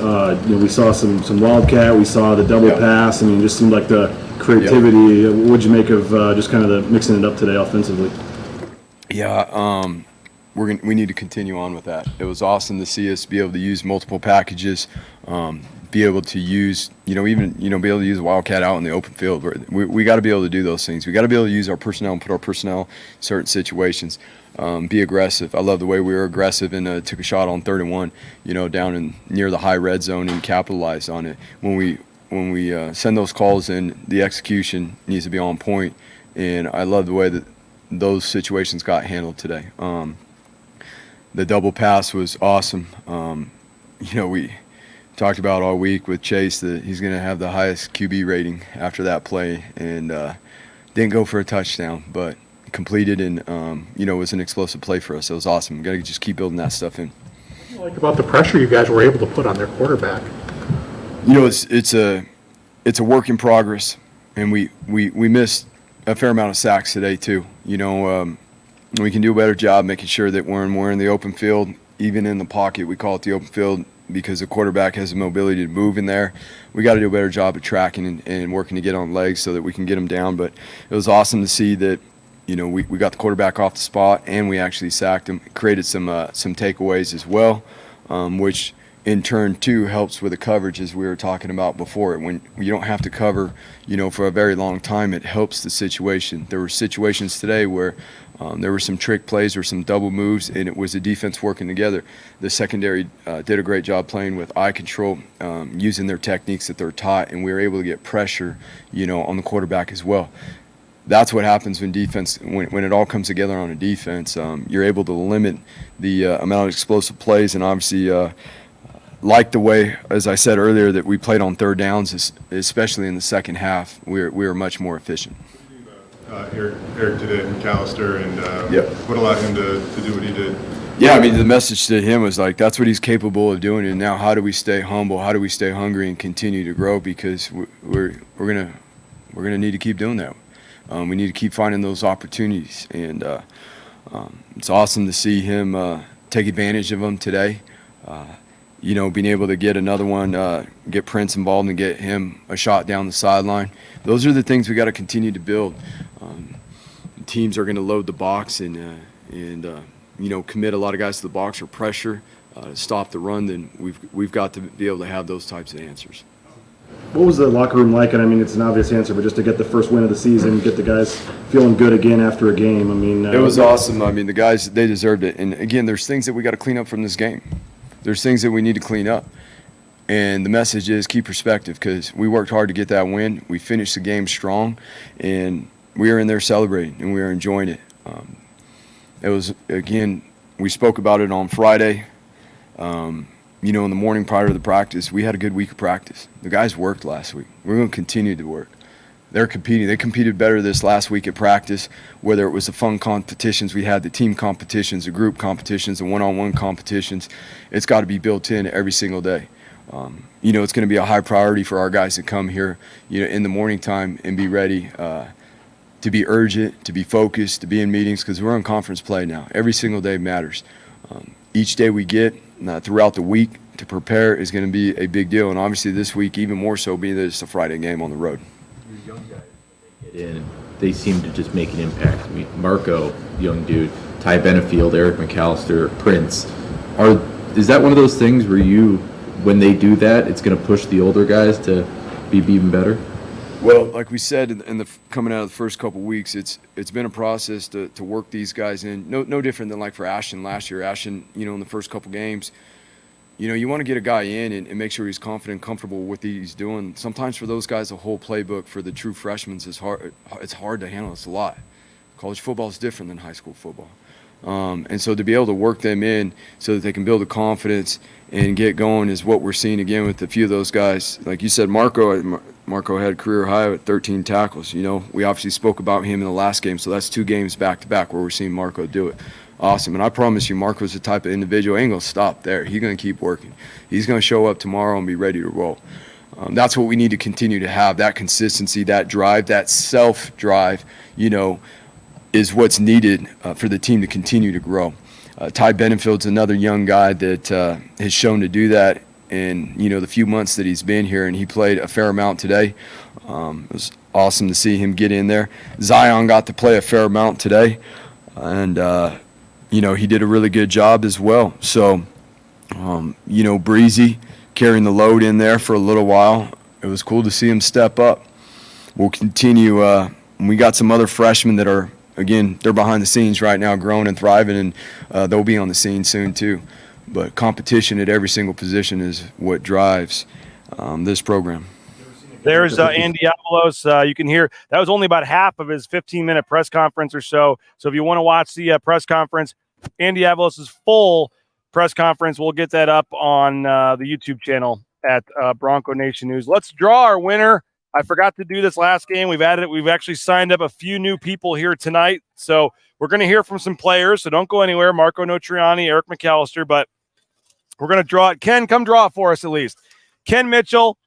we saw some wildcat. We saw the double pass. I mean, it just seemed like the creativity. What'd you make of just kind of the mixing it up today offensively? Yeah, we need to continue on with that. It was awesome to see us be able to use multiple packages, be able to use, be able to use a wildcat out in the open field. We got to be able to do those things. We got to be able to use our personnel and put our personnel in certain situations. Be aggressive. I love the way we were aggressive and took a shot on 3rd and 1, down near the high red zone and capitalized on it. When we send those calls in, the execution needs to be on point, and I love the way that those situations got handled today. The double pass was awesome. We talked about all week with Chase that he's going to have the highest QB rating after that play, and didn't go for a touchdown, but completed and it was an explosive play for us. It was awesome. We got to just keep building that stuff in. What do you like about the pressure you guys were able to put on their quarterback? It's a work in progress, and we missed a fair amount of sacks today too. We can do a better job making sure that when we're in the open field, even in the pocket, we call it the open field because the quarterback has the mobility to move in there. We got to do a better job of tracking and working to get on legs so that we can get them down. But it was awesome to see that we got the quarterback off the spot and we actually sacked him, created some takeaways as well, which in turn too helps with the coverage as we were talking about before. When you don't have to cover, for a very long time, it helps the situation. There were situations today where there were some trick plays or some double moves, and it was the defense working together. The secondary did a great job playing with eye control, using their techniques that they're taught, and we were able to get pressure, on the quarterback as well. That's what happens when it all comes together on a defense. You're able to limit the amount of explosive plays, and obviously like the way, as I said earlier, that we played on 3rd downs, especially in the second half. We were much more efficient. Eric today at McAllister, and what allowed him to do what he did? Yeah, I mean, the message to him was like, that's what he's capable of doing, and now how do we stay humble? How do we stay hungry and continue to grow? Because we're gonna need to keep doing that. We need to keep finding those opportunities, and it's awesome to see him take advantage of them today. Being able to get another one, get Prince involved and get him a shot down the sideline. Those are the things we got to continue to build. Teams are going to load the box and commit a lot of guys to the box or pressure to stop the run. Then we've got to be able to have those types of answers. What was the locker room like? And I mean, it's an obvious answer, but just to get the first win of the season, get the guys feeling good again after a game. I mean, it was awesome. I mean, the guys, they deserved it. And again, there's things that we got to clean up from this game. There's things that we need to clean up. And the message is keep perspective, because we worked hard to get that win. We finished the game strong, and we were in there celebrating, and we were enjoying it. It was, again, we spoke about it on Friday. In the morning prior to the practice, we had a good week of practice. The guys worked last week. We're going to continue to work. They're competing. They competed better this last week at practice, whether it was the fun competitions we had, the team competitions, the group competitions, the one-on-one competitions. It's got to be built in every single day. It's going to be a high priority for our guys to come here, in the morning time and be ready to be urgent, to be focused, to be in meetings, because we're in conference play now. Every single day matters. Each day we get throughout the week to prepare is going to be a big deal, and obviously this week even more so, being that it's a Friday game on the road. Your young guys, they get in, they seem to just make an impact. I mean, Marco, young dude, Ty Benefield, Eric McAllister, Prince. Is that one of those things where when they do that, it's going to push the older guys to be even better? Well, like we said, coming out of the first couple weeks, it's been a process to work these guys in. No different than like for Ashton last year. Ashton, in the first couple games, you want to get a guy in and make sure he's confident, comfortable with what he's doing. Sometimes for those guys, the whole playbook for the true freshmen is hard. It's hard to handle. It's a lot. College football is different than high school football. And so to be able to work them in so that they can build the confidence and get going is what we're seeing again with a few of those guys. Like you said, Marco had career high at 13 tackles. You know, we obviously spoke about him in the last game, so that's 2 games back-to-back where we're seeing Marco do it. Awesome. And I promise you, Marco's the type of individual, ain't going to stop there. He's going to keep working. He's going to show up tomorrow and be ready to roll. That's what we need to continue to have, that consistency, that drive, that self-drive, you know, is what's needed for the team to continue to grow. Ty Benefield's another young guy that has shown to do that in, you know, the few months that he's been here, and he played a fair amount today. It was awesome to see him get in there. Zion got to play a fair amount today, and, you know, he did a really good job as well. So, you know, Breezy carrying the load in there for a little while. It was cool to see him step up. We'll continue. We got some other freshmen that are, again, they're behind the scenes right now, growing and thriving, and they'll be on the scene soon too. But competition at every single position is what drives this program. There's Andy Avalos. You can hear that was only about half of his 15-minute press conference or so. So if you want to watch the press conference, Andy Avalos' full press conference, we'll get that up on the YouTube channel at Bronco Nation News. Let's draw our winner. I forgot to do this last game. We've added it. We've actually signed up a few new people here tonight. So we're going to hear from some players. So don't go anywhere. Marco Notriani, Eric McAllister. But we're going to draw it. Ken, come draw it for us at least. Ken Mitchell.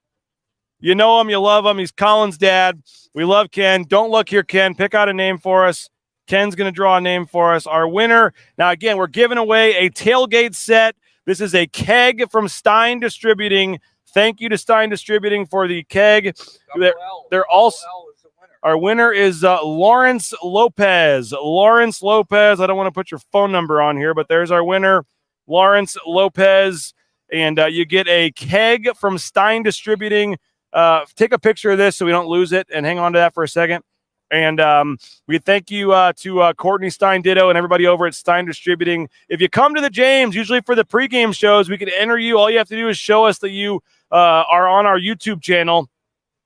You know him. You love him. He's Colin's dad. We love Ken. Don't look here, Ken. Pick out a name for us. Ken's going to draw a name for us. Our winner. Now, again, we're giving away a tailgate set. This is a keg from Stein Distributing. Thank you to Stein Distributing for the keg. They're also our winner is Lawrence Lopez. Lawrence Lopez. I don't want to put your phone number on here, but there's our winner, Lawrence Lopez. And you get a keg from Stein Distributing. Take a picture of this so we don't lose it, and hang on to that for a second. And we thank you to Courtney Stein Ditto and everybody over at Stein Distributing. If you come to the James, usually for the pregame shows, we can enter you. All you have to do is show us that you are on our YouTube channel,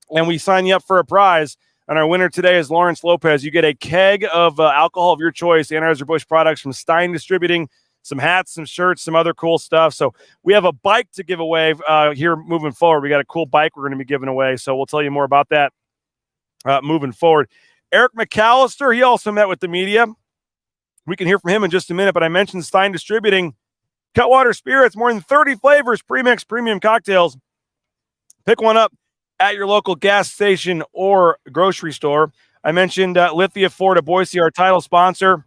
and we sign you up for a prize. And our winner today is Lawrence Lopez. You get a keg of alcohol of your choice, Anheuser-Busch products from Stein Distributing, some hats, some shirts, some other cool stuff. So we have a bike to give away here moving forward. We got a cool bike we're going to be giving away. So we'll tell you more about that moving forward. Eric McAllister, he also met with the media. We can hear from him in just a minute, but I mentioned Stein Distributing. Cutwater Spirits, more than 30 flavors, pre-mixed premium cocktails. Pick one up at your local gas station or grocery store. I mentioned Lithia Ford of Boise, our title sponsor.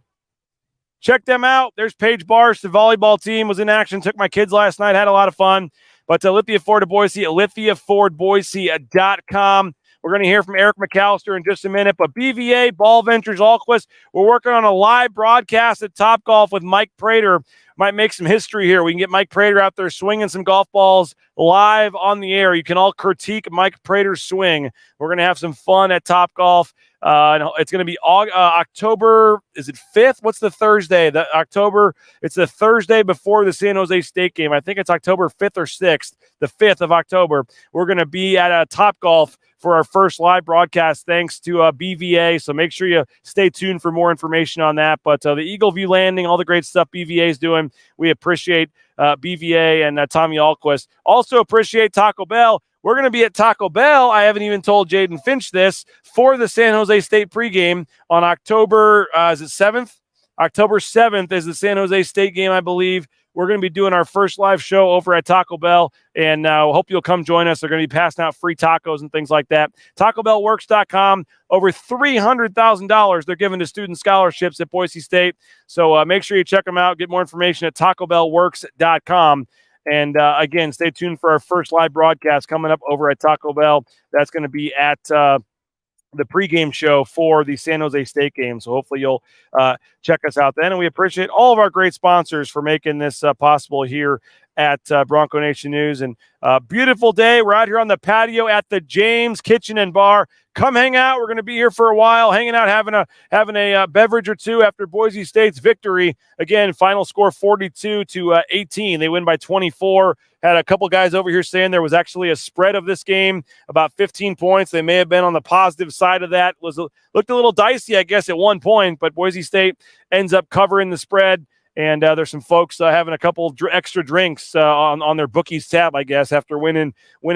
Check them out. There's Paige Barsh. The volleyball team was in action. Took my kids last night. Had a lot of fun. But Lithia Ford of Boise at lithiafordboise.com. We're going to hear from Eric McAllister in just a minute. But BVA, Ball Ventures, Alquist, we're working on a live broadcast at Topgolf with Mike Prater. Might make some history here. We can get Mike Prater out there swinging some golf balls live on the air. You can all critique Mike Prater's swing. We're going to have some fun at Topgolf. It's going to be October, is it 5th? What's the Thursday? It's the Thursday before the San Jose State game. I think it's October 5th or 6th, the 5th of October. We're going to be at Topgolf for our first live broadcast, thanks to BVA. So make sure you stay tuned for more information on that. But the Eagle View Landing, all the great stuff BVA is doing, we appreciate BVA and Tommy Alquist. Also appreciate Taco Bell. We're going to be at Taco Bell. I haven't even told Jaden Finch this, for the San Jose State pregame on October, is it 7th? October 7th is the San Jose State game, I believe. We're going to be doing our first live show over at Taco Bell, and hope you'll come join us. They're going to be passing out free tacos and things like that. TacoBellWorks.com, over $300,000 they're giving to student scholarships at Boise State. So make sure you check them out. Get more information at TacoBellWorks.com. And again, stay tuned for our first live broadcast coming up over at Taco Bell. That's going to be at the pregame show for the San Jose State game. So hopefully you'll check us out then. And we appreciate all of our great sponsors for making this possible here at Bronco Nation News. And beautiful day. We're out here on the patio at the James Kitchen and Bar. Come hang out. We're going to be here for a while, hanging out, having a beverage or two after Boise State's victory. Again, final score 42-18. They win by 24. Had a couple guys over here saying there was actually a spread of this game, about 15 points. They may have been on the positive side of that. Looked a little dicey, I guess, at one point, but Boise State ends up covering the spread. And there's some folks having a couple extra drinks on their bookies tab, I guess, after winning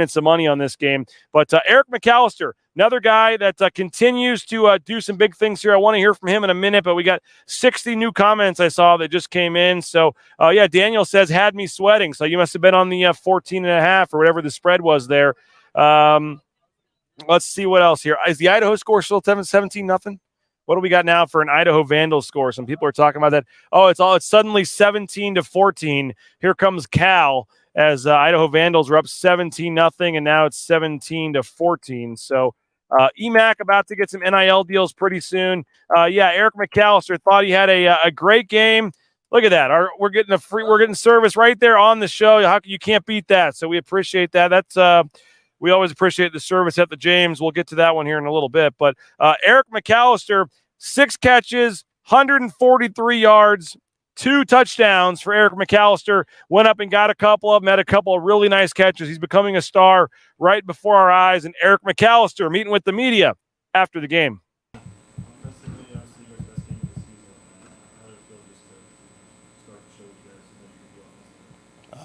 some money on this game. But Eric McAllister, another guy that continues to do some big things here. I want to hear from him in a minute, but we got 60 new comments I saw that just came in. So, yeah, Daniel says, had me sweating. So you must have been on the 14.5 or whatever the spread was there. Let's see what else here. Is the Idaho score still 17-0? What do we got now for an Idaho Vandals score? Some people are talking about that. Oh, it's suddenly 17-14. Here comes Cal as Idaho Vandals are up 17-0, and now it's 17-14. So EMAC about to get some NIL deals pretty soon. Yeah, Eric McAllister thought he had a great game. Look at that. We're getting service right there on the show. You can't beat that. So we appreciate that. That's we always appreciate the service at the James. We'll get to that one here in a little bit. But Eric McAllister, 6 catches, 143 yards, 2 touchdowns for Eric McAllister. Went up and got a couple of them, had a couple of really nice catches. He's becoming a star right before our eyes. And Eric McAllister meeting with the media after the game.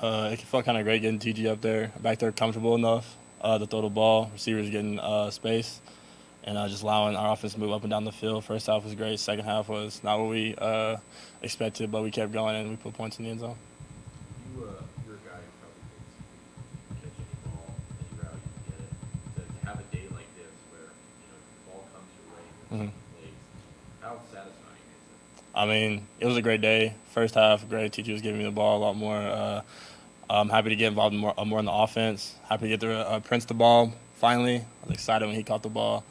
It felt kind of great getting TG up there, back there comfortable enough to throw the ball. Receivers getting space and just allowing our offense to move up and down the field. First half was great. Second half was not what we expected, but we kept going and we put points in the end zone. You're a guy who probably thinks you can catch any ball and you're out, you can get it. To have a day like this where the ball comes your way, how satisfying is it? I mean, it was a great day. First half, great. TG was giving me the ball a lot more. I'm happy to get involved more in the offense. Happy to get Prince the ball finally. I was excited when he caught the ball.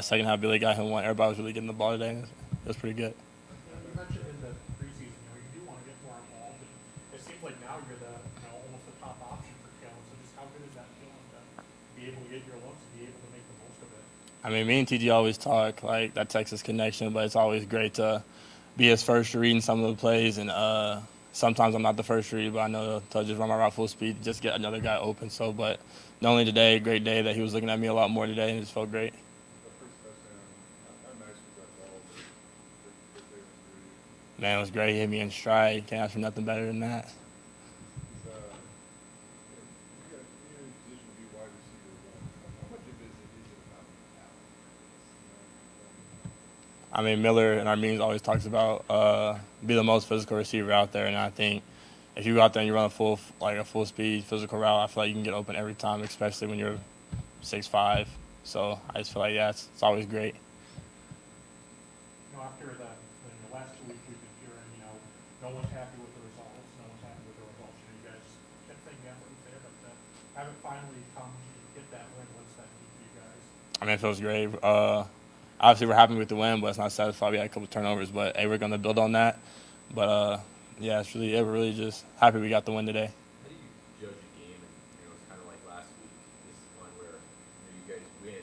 Second half, Billy got him one. Everybody was really getting the ball today. It was pretty good. You mentioned in the preseason, you do want to get more involved. And it seems like now you're almost the top option for Kellen. So just how good is that feeling to be able to get your looks and be able to make the most of it? I mean, me and TG always talk like that Texas connection, but it's always great to be his first read in some of the plays. And sometimes I'm not the first read, but I know to just run my route full speed, just get another guy open. So, but not only today, great day that he was looking at me a lot more today, and it just felt great. Man, it was great. He hit me in stride. Can't ask for nothing better than that. I mean, Miller in our meetings always talks about be the most physical receiver out there, and I think if you go out there and you run a full speed physical route, I feel like you can get open every time, especially when you're 6'5". So I just feel like it's always great. After the last 2 weeks we've been hearing, no one's happy with the results. No one's happy with the results. You guys kept saying that what you said, but have it finally come to get that win. What's that mean for you guys? I mean, it feels great. Obviously, we're happy with the win, but it's not satisfied. We had a couple turnovers, but hey, we're going to build on that. But yeah, we're really just happy we got the win today. How do you judge a game? And it's kind of like last week. This is one where you guys win,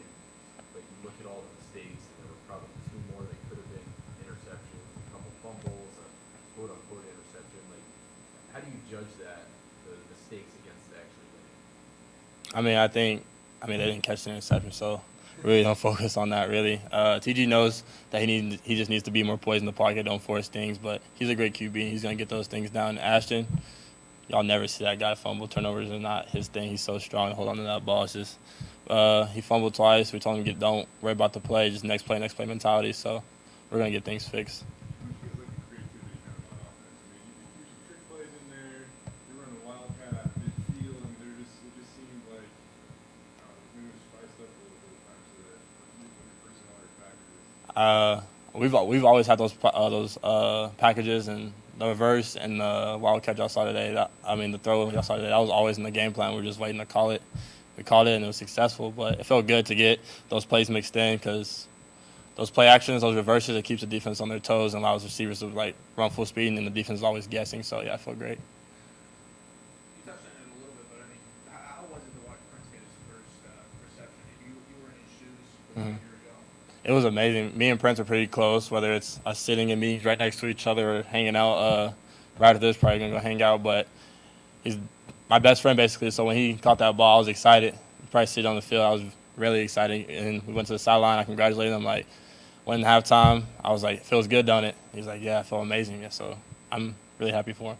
but you look at all the mistakes, and there were probably 2 more that could have been interceptions, a couple fumbles, a quote-unquote interception. Like, how do you judge that, the mistakes against actually winning? I mean, they didn't catch the interception, so really don't focus on that, really. TG knows that he just needs to be more poised in the pocket, don't force things, but he's a great QB, and he's going to get those things down. Ashton, y'all never see that guy fumble. Turnovers are not his thing. He's so strong to hold on to that ball. It's just he fumbled twice. We told him don't worry about the play, just next play mentality, so we're going to get things fixed. We've always had those packages and the reverse and the wild catch y'all saw today. The throw y'all saw today. That was always in the game plan. We were just waiting to call it. We called it and it was successful. But it felt good to get those plays mixed in because those play actions, those reverses, it keeps the defense on their toes and allows receivers to run full speed and the defense is always guessing. So yeah, I felt great. It was amazing. Me and Prince are pretty close, whether it's us sitting in meetings right next to each other or hanging out. Right after this, probably going to go hang out. But he's my best friend, basically. So when he caught that ball, I was excited. Probably sit on the field. I was really excited. And we went to the sideline. I congratulated him. Like, when halftime, I was like, feels good, don't it? He's like, yeah, I feel amazing. So I'm really happy for him.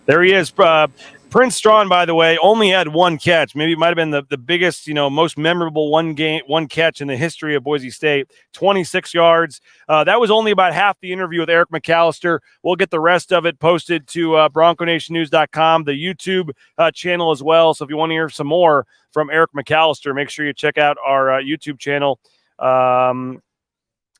There he is. Prince Strawn, by the way, only had one catch. Maybe it might have been the biggest, most memorable one catch in the history of Boise State. 26 yards. That was only about half the interview with Eric McAllister. We'll get the rest of it posted to BroncoNationNews.com, the YouTube channel as well. So if you want to hear some more from Eric McAllister, make sure you check out our YouTube channel.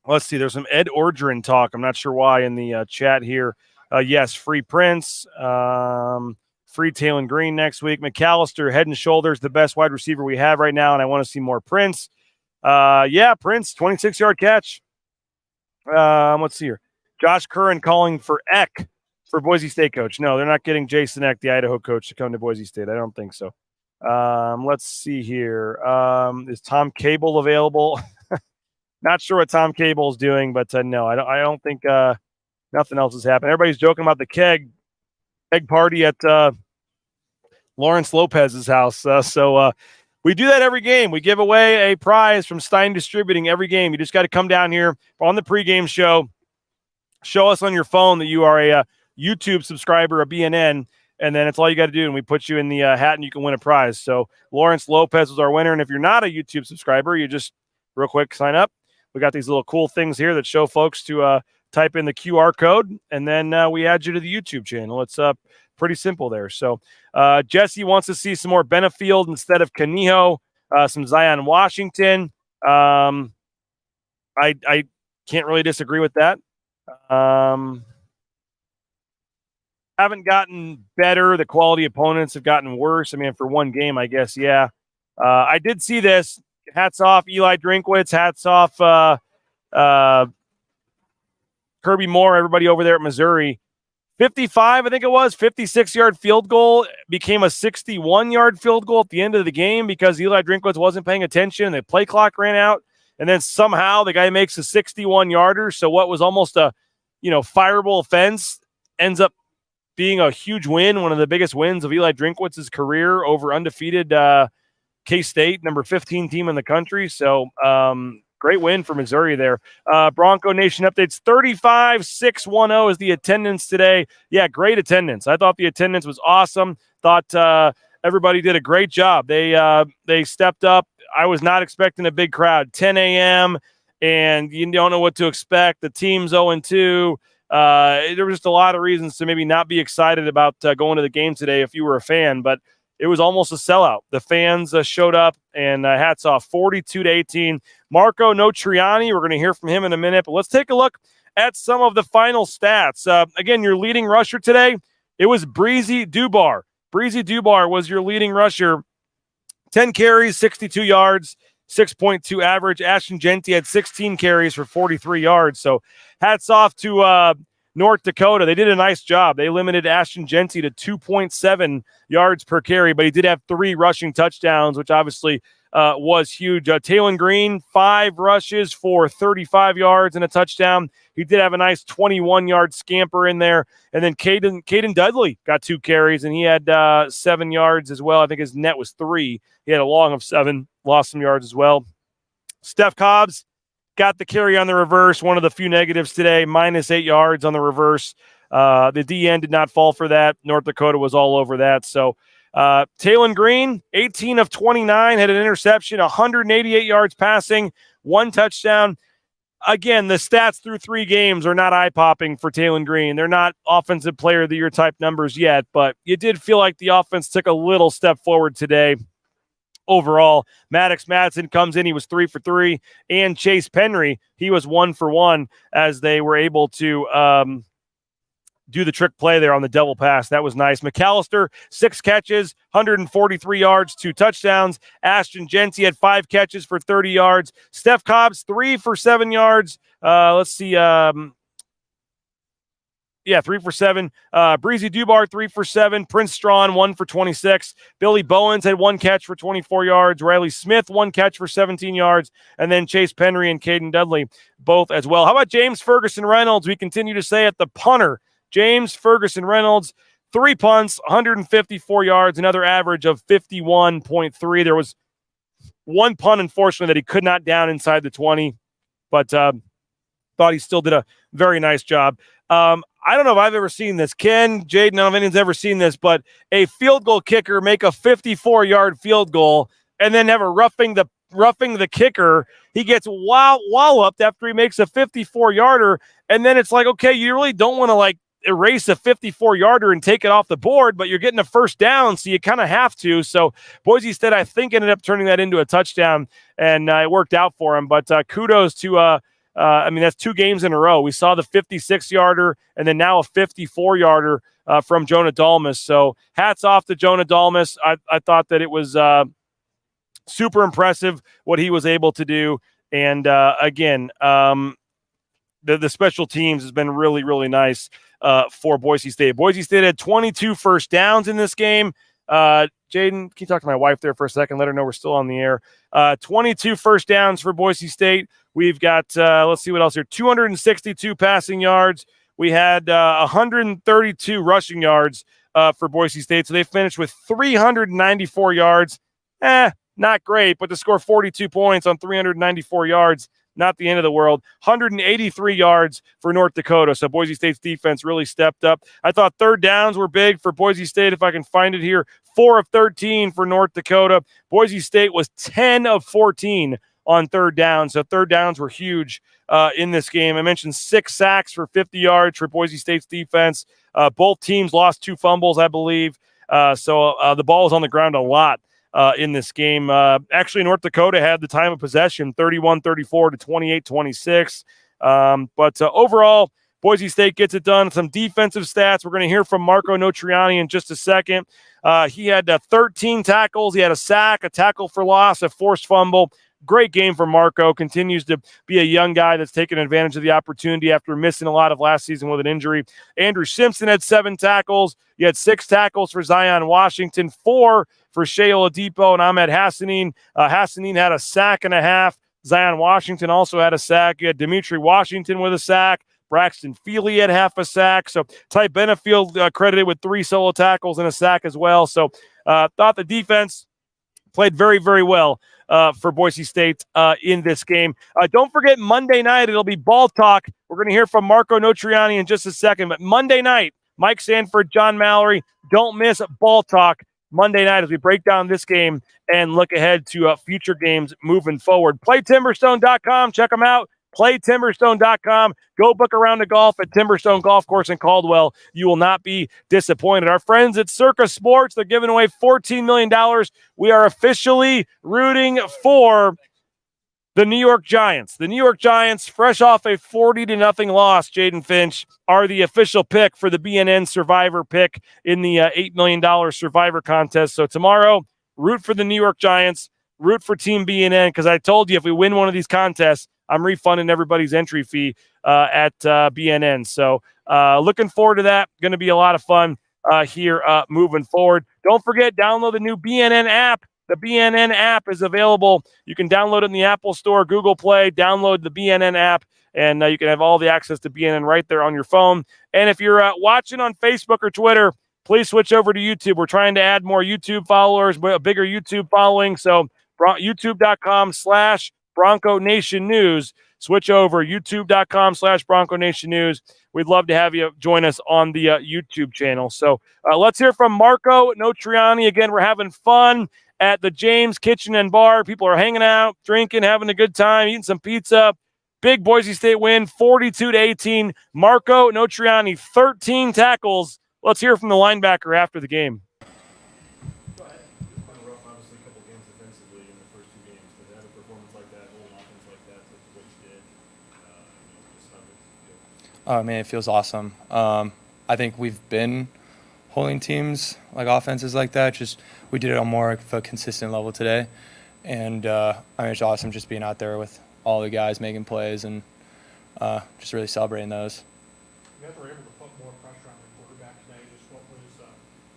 Let's see. There's some Ed Ordrin talk. I'm not sure why in the chat here. Yes, free Prince. Free Taylon Green next week. McAllister, head and shoulders, the best wide receiver we have right now, and I want to see more Prince. Yeah, Prince, 26-yard catch. Let's see here. Josh Curran calling for Eck for Boise State coach. No, they're not getting Jason Eck, the Idaho coach, to come to Boise State. I don't think so. Let's see here. Is Tom Cable available? Not sure what Tom Cable is doing, but no, I don't think nothing else has happened. Everybody's joking about the keg party at Lawrence Lopez's house. So we do that every game. We give away a prize from Stein Distributing every game. You just got to come down here on the pregame show, show us on your phone that you are a YouTube subscriber, a BNN, and then it's all you got to do, and we put you in the hat, and you can win a prize. So Lawrence Lopez was our winner, and if you're not a YouTube subscriber, you just real quick sign up. We got these little cool things here that show folks to type in the QR code, and then we add you to the YouTube channel. It's pretty simple there. So Jesse wants to see some more Benefield instead of Canijo, some Zion Washington. I can't really disagree with that. Haven't gotten better. The quality opponents have gotten worse. I mean, for one game, I guess, yeah. I did see this. Hats off Eli Drinkwitz. Hats off Kirby Moore, everybody over there at Missouri. 55, I think it was, 56-yard field goal became a 61-yard field goal at the end of the game because Eli Drinkwitz wasn't paying attention. The play clock ran out, and then somehow the guy makes a 61-yarder. So what was almost a, fireable offense ends up being a huge win, one of the biggest wins of Eli Drinkwitz's career over undefeated K-State, number 15 team in the country. So great win for Missouri there. Bronco Nation updates, 35,610 is the attendance today. Yeah, great attendance. I thought the attendance was awesome. Thought everybody did a great job. They stepped up. I was not expecting a big crowd. 10 a.m., and you don't know what to expect. The team's 0-2. There were just a lot of reasons to maybe not be excited about going to the game today if you were a fan, but it was almost a sellout. The fans showed up, and hats off, 42-18. Marco Notriani, we're going to hear from him in a minute, but let's take a look at some of the final stats. Again, your leading rusher today, it was Breezy Dubar. Breezy Dubar was your leading rusher. 10 carries, 62 yards, 6.2 average. Ashton Genty had 16 carries for 43 yards. So hats off to North Dakota. They did a nice job. They limited Ashton Genty to 2.7 yards per carry, but he did have 3 rushing touchdowns, which obviously was huge. Taylon Green, 5 rushes for 35 yards and a touchdown. He did have a nice 21-yard scamper in there. And then Caden Dudley got 2 carries, and he had 7 yards as well. I think his net was 3. He had a long of 7, lost some yards as well. Steph Cobbs got the carry on the reverse, one of the few negatives today, -8 yards on the reverse. The DN did not fall for that. North Dakota was all over that. So Taylon Green, 18 of 29, had an interception, 188 yards passing, 1 touchdown. Again, the stats through 3 games are not eye-popping for Taylon Green. They're not offensive player of the year type numbers yet, but you did feel like the offense took a little step forward today. Overall, Maddox Madsen comes in. He was 3 for 3. And Chase Penry, he was 1 for 1 as they were able to do the trick play there on the double pass. That was nice. McAllister, 6 catches, 143 yards, 2 touchdowns. Ashton Genty had 5 catches for 30 yards. Steph Cobbs, 3 for 7 yards. Let's see. Yeah, 3 for 7. Breezy Dubar, 3 for 7. Prince Strawn, 1 for 26. Billy Bowens had 1 catch for 24 yards. Riley Smith, 1 catch for 17 yards. And then Chase Penry and Caden Dudley, both as well. How about James Ferguson Reynolds? We continue to say at the punter. James Ferguson Reynolds, 3 punts, 154 yards, another average of 51.3. There was 1 punt, unfortunately, that he could not down inside the 20, but thought he still did a very nice job. I don't know if I've ever seen this. Ken, Jaden, I don't know if anyone's ever seen this, but a field goal kicker make a 54-yard field goal and then have a roughing the kicker. He gets walloped after he makes a 54-yarder, and then it's like, okay, you really don't want to like erase a 54-yarder and take it off the board, but you're getting a first down, so you kind of have to. So Boise State, I think, ended up turning that into a touchdown, and it worked out for him. But kudos to that's 2 games in a row. We saw the 56-yarder and then now a 54-yarder from Jonah Dalmas. So hats off to Jonah Dalmas. I thought that it was super impressive what he was able to do. And again, the special teams has been really, really nice for Boise State. Boise State had 22 first downs in this game. Jaden, can you talk to my wife there for a second? Let her know we're still on the air. 22 first downs for Boise State. We've got, let's see what else here, 262 passing yards. We had 132 rushing yards for Boise State. So they finished with 394 yards. Not great, but to score 42 points on 394 yards, not the end of the world. 183 yards for North Dakota. So Boise State's defense really stepped up. I thought third downs were big for Boise State, if I can find it here. 4 of 13 for North Dakota. Boise State was 10 of 14 on third down. So third downs were huge in this game. I mentioned 6 sacks for 50 yards for Boise State's defense. Both teams lost 2 fumbles, I believe. So the ball was on the ground a lot in this game. Actually, North Dakota had the time of possession, 31-34 to 28-26. But overall, Boise State gets it done. Some defensive stats. We're going to hear from Marco Notriani in just a second. He had 13 tackles. He had a sack, a tackle for loss, a forced fumble. Great game for Marco. Continues to be a young guy that's taken advantage of the opportunity after missing a lot of last season with an injury. Andrew Simpson had 7 tackles. You had 6 tackles for Zion Washington, 4 for Shea Oladipo and Ahmed Hassanin. Hassanin had a sack and a half. Zion Washington also had a sack. You had Dimitri Washington with a sack. Braxton Feely had half a sack. So Ty Benefield credited with 3 solo tackles and a sack as well. So thought the defense played very, very well for Boise State in this game. Don't forget, Monday night, it'll be Ball Talk. We're going to hear from Marco Notriani in just a second. But Monday night, Mike Sanford, John Mallory, don't miss Ball Talk Monday night as we break down this game and look ahead to future games moving forward. PlayTimberstone.com. Check them out. PlayTimberstone.com. Go book a round of golf at Timberstone Golf Course in Caldwell. You will not be disappointed. Our friends at Circa Sports, they're giving away $14 million. We are officially rooting for the New York Giants. The New York Giants, fresh off a 40-0 loss, Jaden Finch, are the official pick for the BNN Survivor pick in the $8 million Survivor contest. So tomorrow, root for the New York Giants, root for Team BNN, because I told you if we win one of these contests, I'm refunding everybody's entry fee at BNN. So looking forward to that. Going to be a lot of fun here moving forward. Don't forget, download the new BNN app. The BNN app is available. You can download it in the Apple Store, Google Play. Download the BNN app, and you can have all the access to BNN right there on your phone. And if you're watching on Facebook or Twitter, please switch over to YouTube. We're trying to add more YouTube followers, a bigger YouTube following. So youtube.com/Bronco Nation News. Switch over, youtube.com/Bronco Nation News. We'd love to have you join us on the YouTube channel. So let's hear from Marco Notriani. Again, we're having fun at the James Kitchen and Bar. People are hanging out, drinking, having a good time, eating some pizza. Big Boise State win, 42-18. Marco Notriani, 13 tackles. Let's hear from the linebacker after the game. Oh, man, it feels awesome. I think we've been holding teams like offenses like that. Just we did it on more of a consistent level today. And, it's awesome just being out there with all the guys making plays and just really celebrating those. you guys were able to put more pressure on the quarterback today. Just what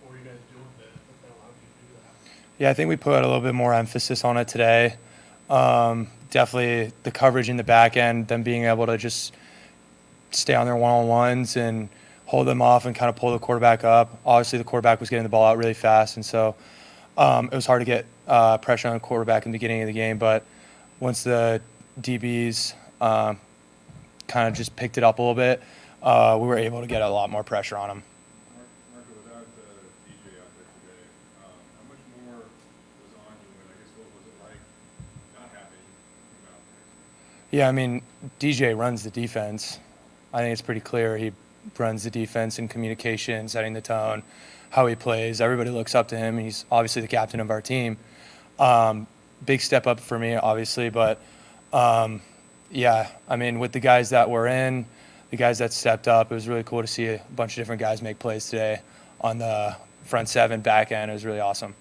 were you guys doing that allowed you to do that? Yeah, I think we put a little bit more emphasis on it today. Definitely the coverage in the back end, them being able to just stay on their one-on-ones and hold them off and kind of pull the quarterback up. Obviously, the quarterback was getting the ball out really fast, and so it was hard to get pressure on the quarterback in the beginning of the game. But once the DBs kind of just picked it up a little bit, we were able to get a lot more pressure on them. Marco, without DJ out there today, how much more was on you, and I guess what was it like not having him out there? Yeah, I mean, DJ runs the defense. I think it's pretty clear he runs the defense and communication, setting the tone, how he plays. Everybody looks up to him. He's obviously the captain of our team. Big step up for me, obviously, but yeah, I mean, with the guys that were in, the guys that stepped up, it was really cool to see a bunch of different guys make plays today on the front seven, back end. It was really awesome.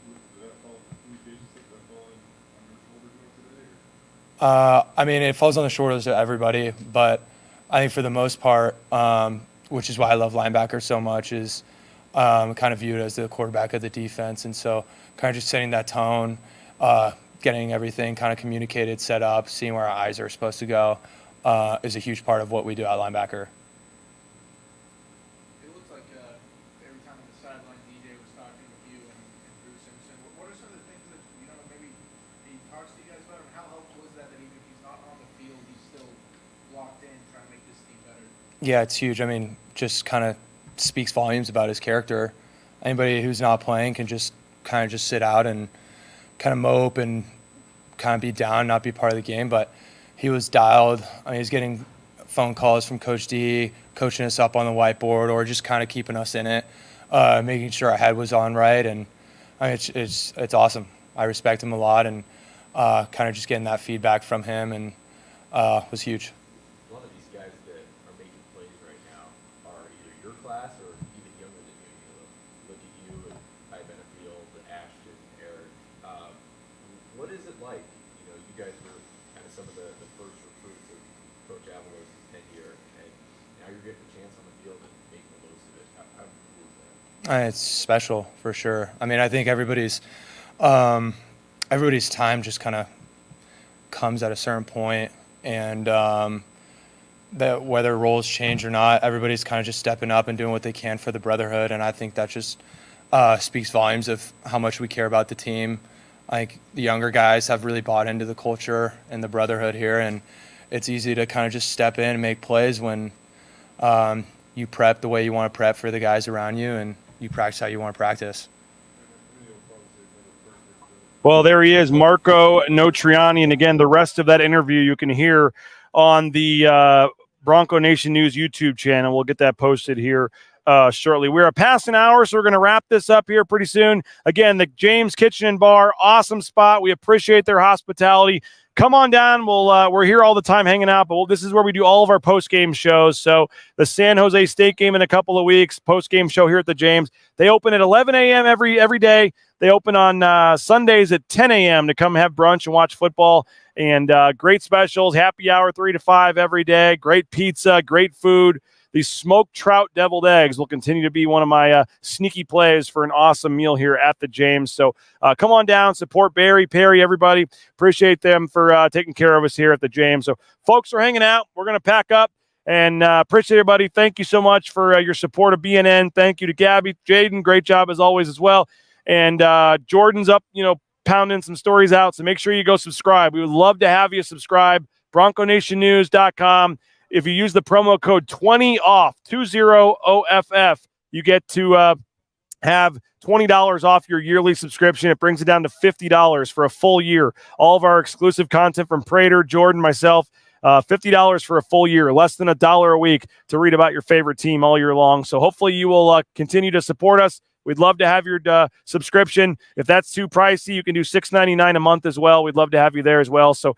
I mean, it falls on the shoulders of everybody, but I think for the most part, which is why I love linebacker so much, is kind of viewed as the quarterback of the defense. And so kind of just setting that tone, getting everything kind of communicated, set up, seeing where our eyes are supposed to go is a huge part of what we do at linebacker. It looks like every time on the sideline, DJ was talking with you and Bruce Simpson. What are some of the things that, maybe he talks to you guys about, and how helpful is that even if he's not on the field, he's still locked in trying to make this team better? Yeah, it's huge. I mean, just kind of speaks volumes about his character. Anybody who's not playing can just kind of just sit out and kind of mope and kind of be down, not be part of the game. But he was dialed. I mean, he's getting phone calls from Coach D, coaching us up on the whiteboard, or just kind of keeping us in it, making sure our head was on right. And I mean, it's awesome. I respect him a lot, and kind of just getting that feedback from him and was huge. A lot of these guys that are making plays right now are either your class or even younger than you. Look at you and Ty Benefield, Ashton, Eric. What is it like? You guys were kind of some of the first recruits of Coach Avalos' tenure, and now you're getting a chance on the field and making the most of it. How cool is that? It's special for sure. I mean, I think everybody's time just kind of comes at a certain point, and that whether roles change or not, everybody's kind of just stepping up and doing what they can for the brotherhood. And I think that just speaks volumes of how much we care about the team. I think the younger guys have really bought into the culture and the brotherhood here, and it's easy to kind of just step in and make plays when you prep the way you want to prep for the guys around you, and you practice how you want to practice. Well, there he is, Marco Notriani. And again, the rest of that interview you can hear on the Bronco Nation News YouTube channel. We'll get that posted here shortly. We're past an hour, so we're going to wrap this up here pretty soon. Again, the James Kitchen and Bar, awesome spot. We appreciate their hospitality. Come on down. We're here all the time hanging out, but this is where we do all of our post-game shows. So the San Jose State game in a couple of weeks, post-game show here at the James. They open at 11 a.m. every day. They open on Sundays at 10 a.m. to come have brunch and watch football. And great specials, happy hour 3 to 5 every day. Great pizza, great food. These smoked trout deviled eggs will continue to be one of my sneaky plays for an awesome meal here at the James. So come on down, support Barry, Perry, everybody. Appreciate them for taking care of us here at the James. So folks are hanging out. We're going to pack up and appreciate everybody. Thank you so much for your support of BNN. Thank you to Gabby, Jaden. Great job as always as well. And Jordan's up, pounding some stories out. So make sure you go subscribe. We would love to have you subscribe. BroncoNationNews.com. If you use the promo code 20OFF, 20OFF, you get to have $20 off your yearly subscription. It brings it down to $50 for a full year. All of our exclusive content from Prater, Jordan, myself, $50 for a full year, less than $1 a week to read about your favorite team all year long. So hopefully you will continue to support us. We'd love to have your subscription. If that's too pricey, you can do $6.99 a month as well. We'd love to have you there as well. So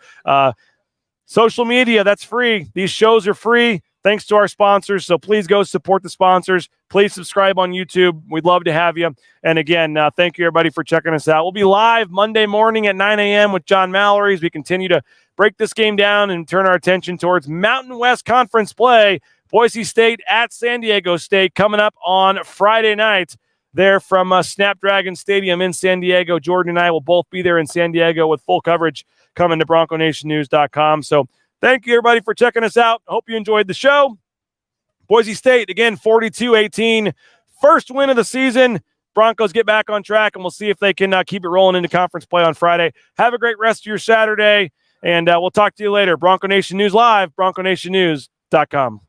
social media, that's free. These shows are free thanks to our sponsors. So please go support the sponsors. Please subscribe on YouTube. We'd love to have you. And again, thank you, everybody, for checking us out. We'll be live Monday morning at 9 a.m. with John Mallory as we continue to break this game down and turn our attention towards Mountain West Conference play Boise State at San Diego State coming up on Friday night there from Snapdragon Stadium in San Diego. Jordan and I will both be there in San Diego with full coverage coming to BroncoNationNews.com. So thank you, everybody, for checking us out. Hope you enjoyed the show. Boise State, again, 42-18. First win of the season. Broncos get back on track, and we'll see if they can keep it rolling into conference play on Friday. Have a great rest of your Saturday, and we'll talk to you later. Bronco Nation News Live, BroncoNationNews.com.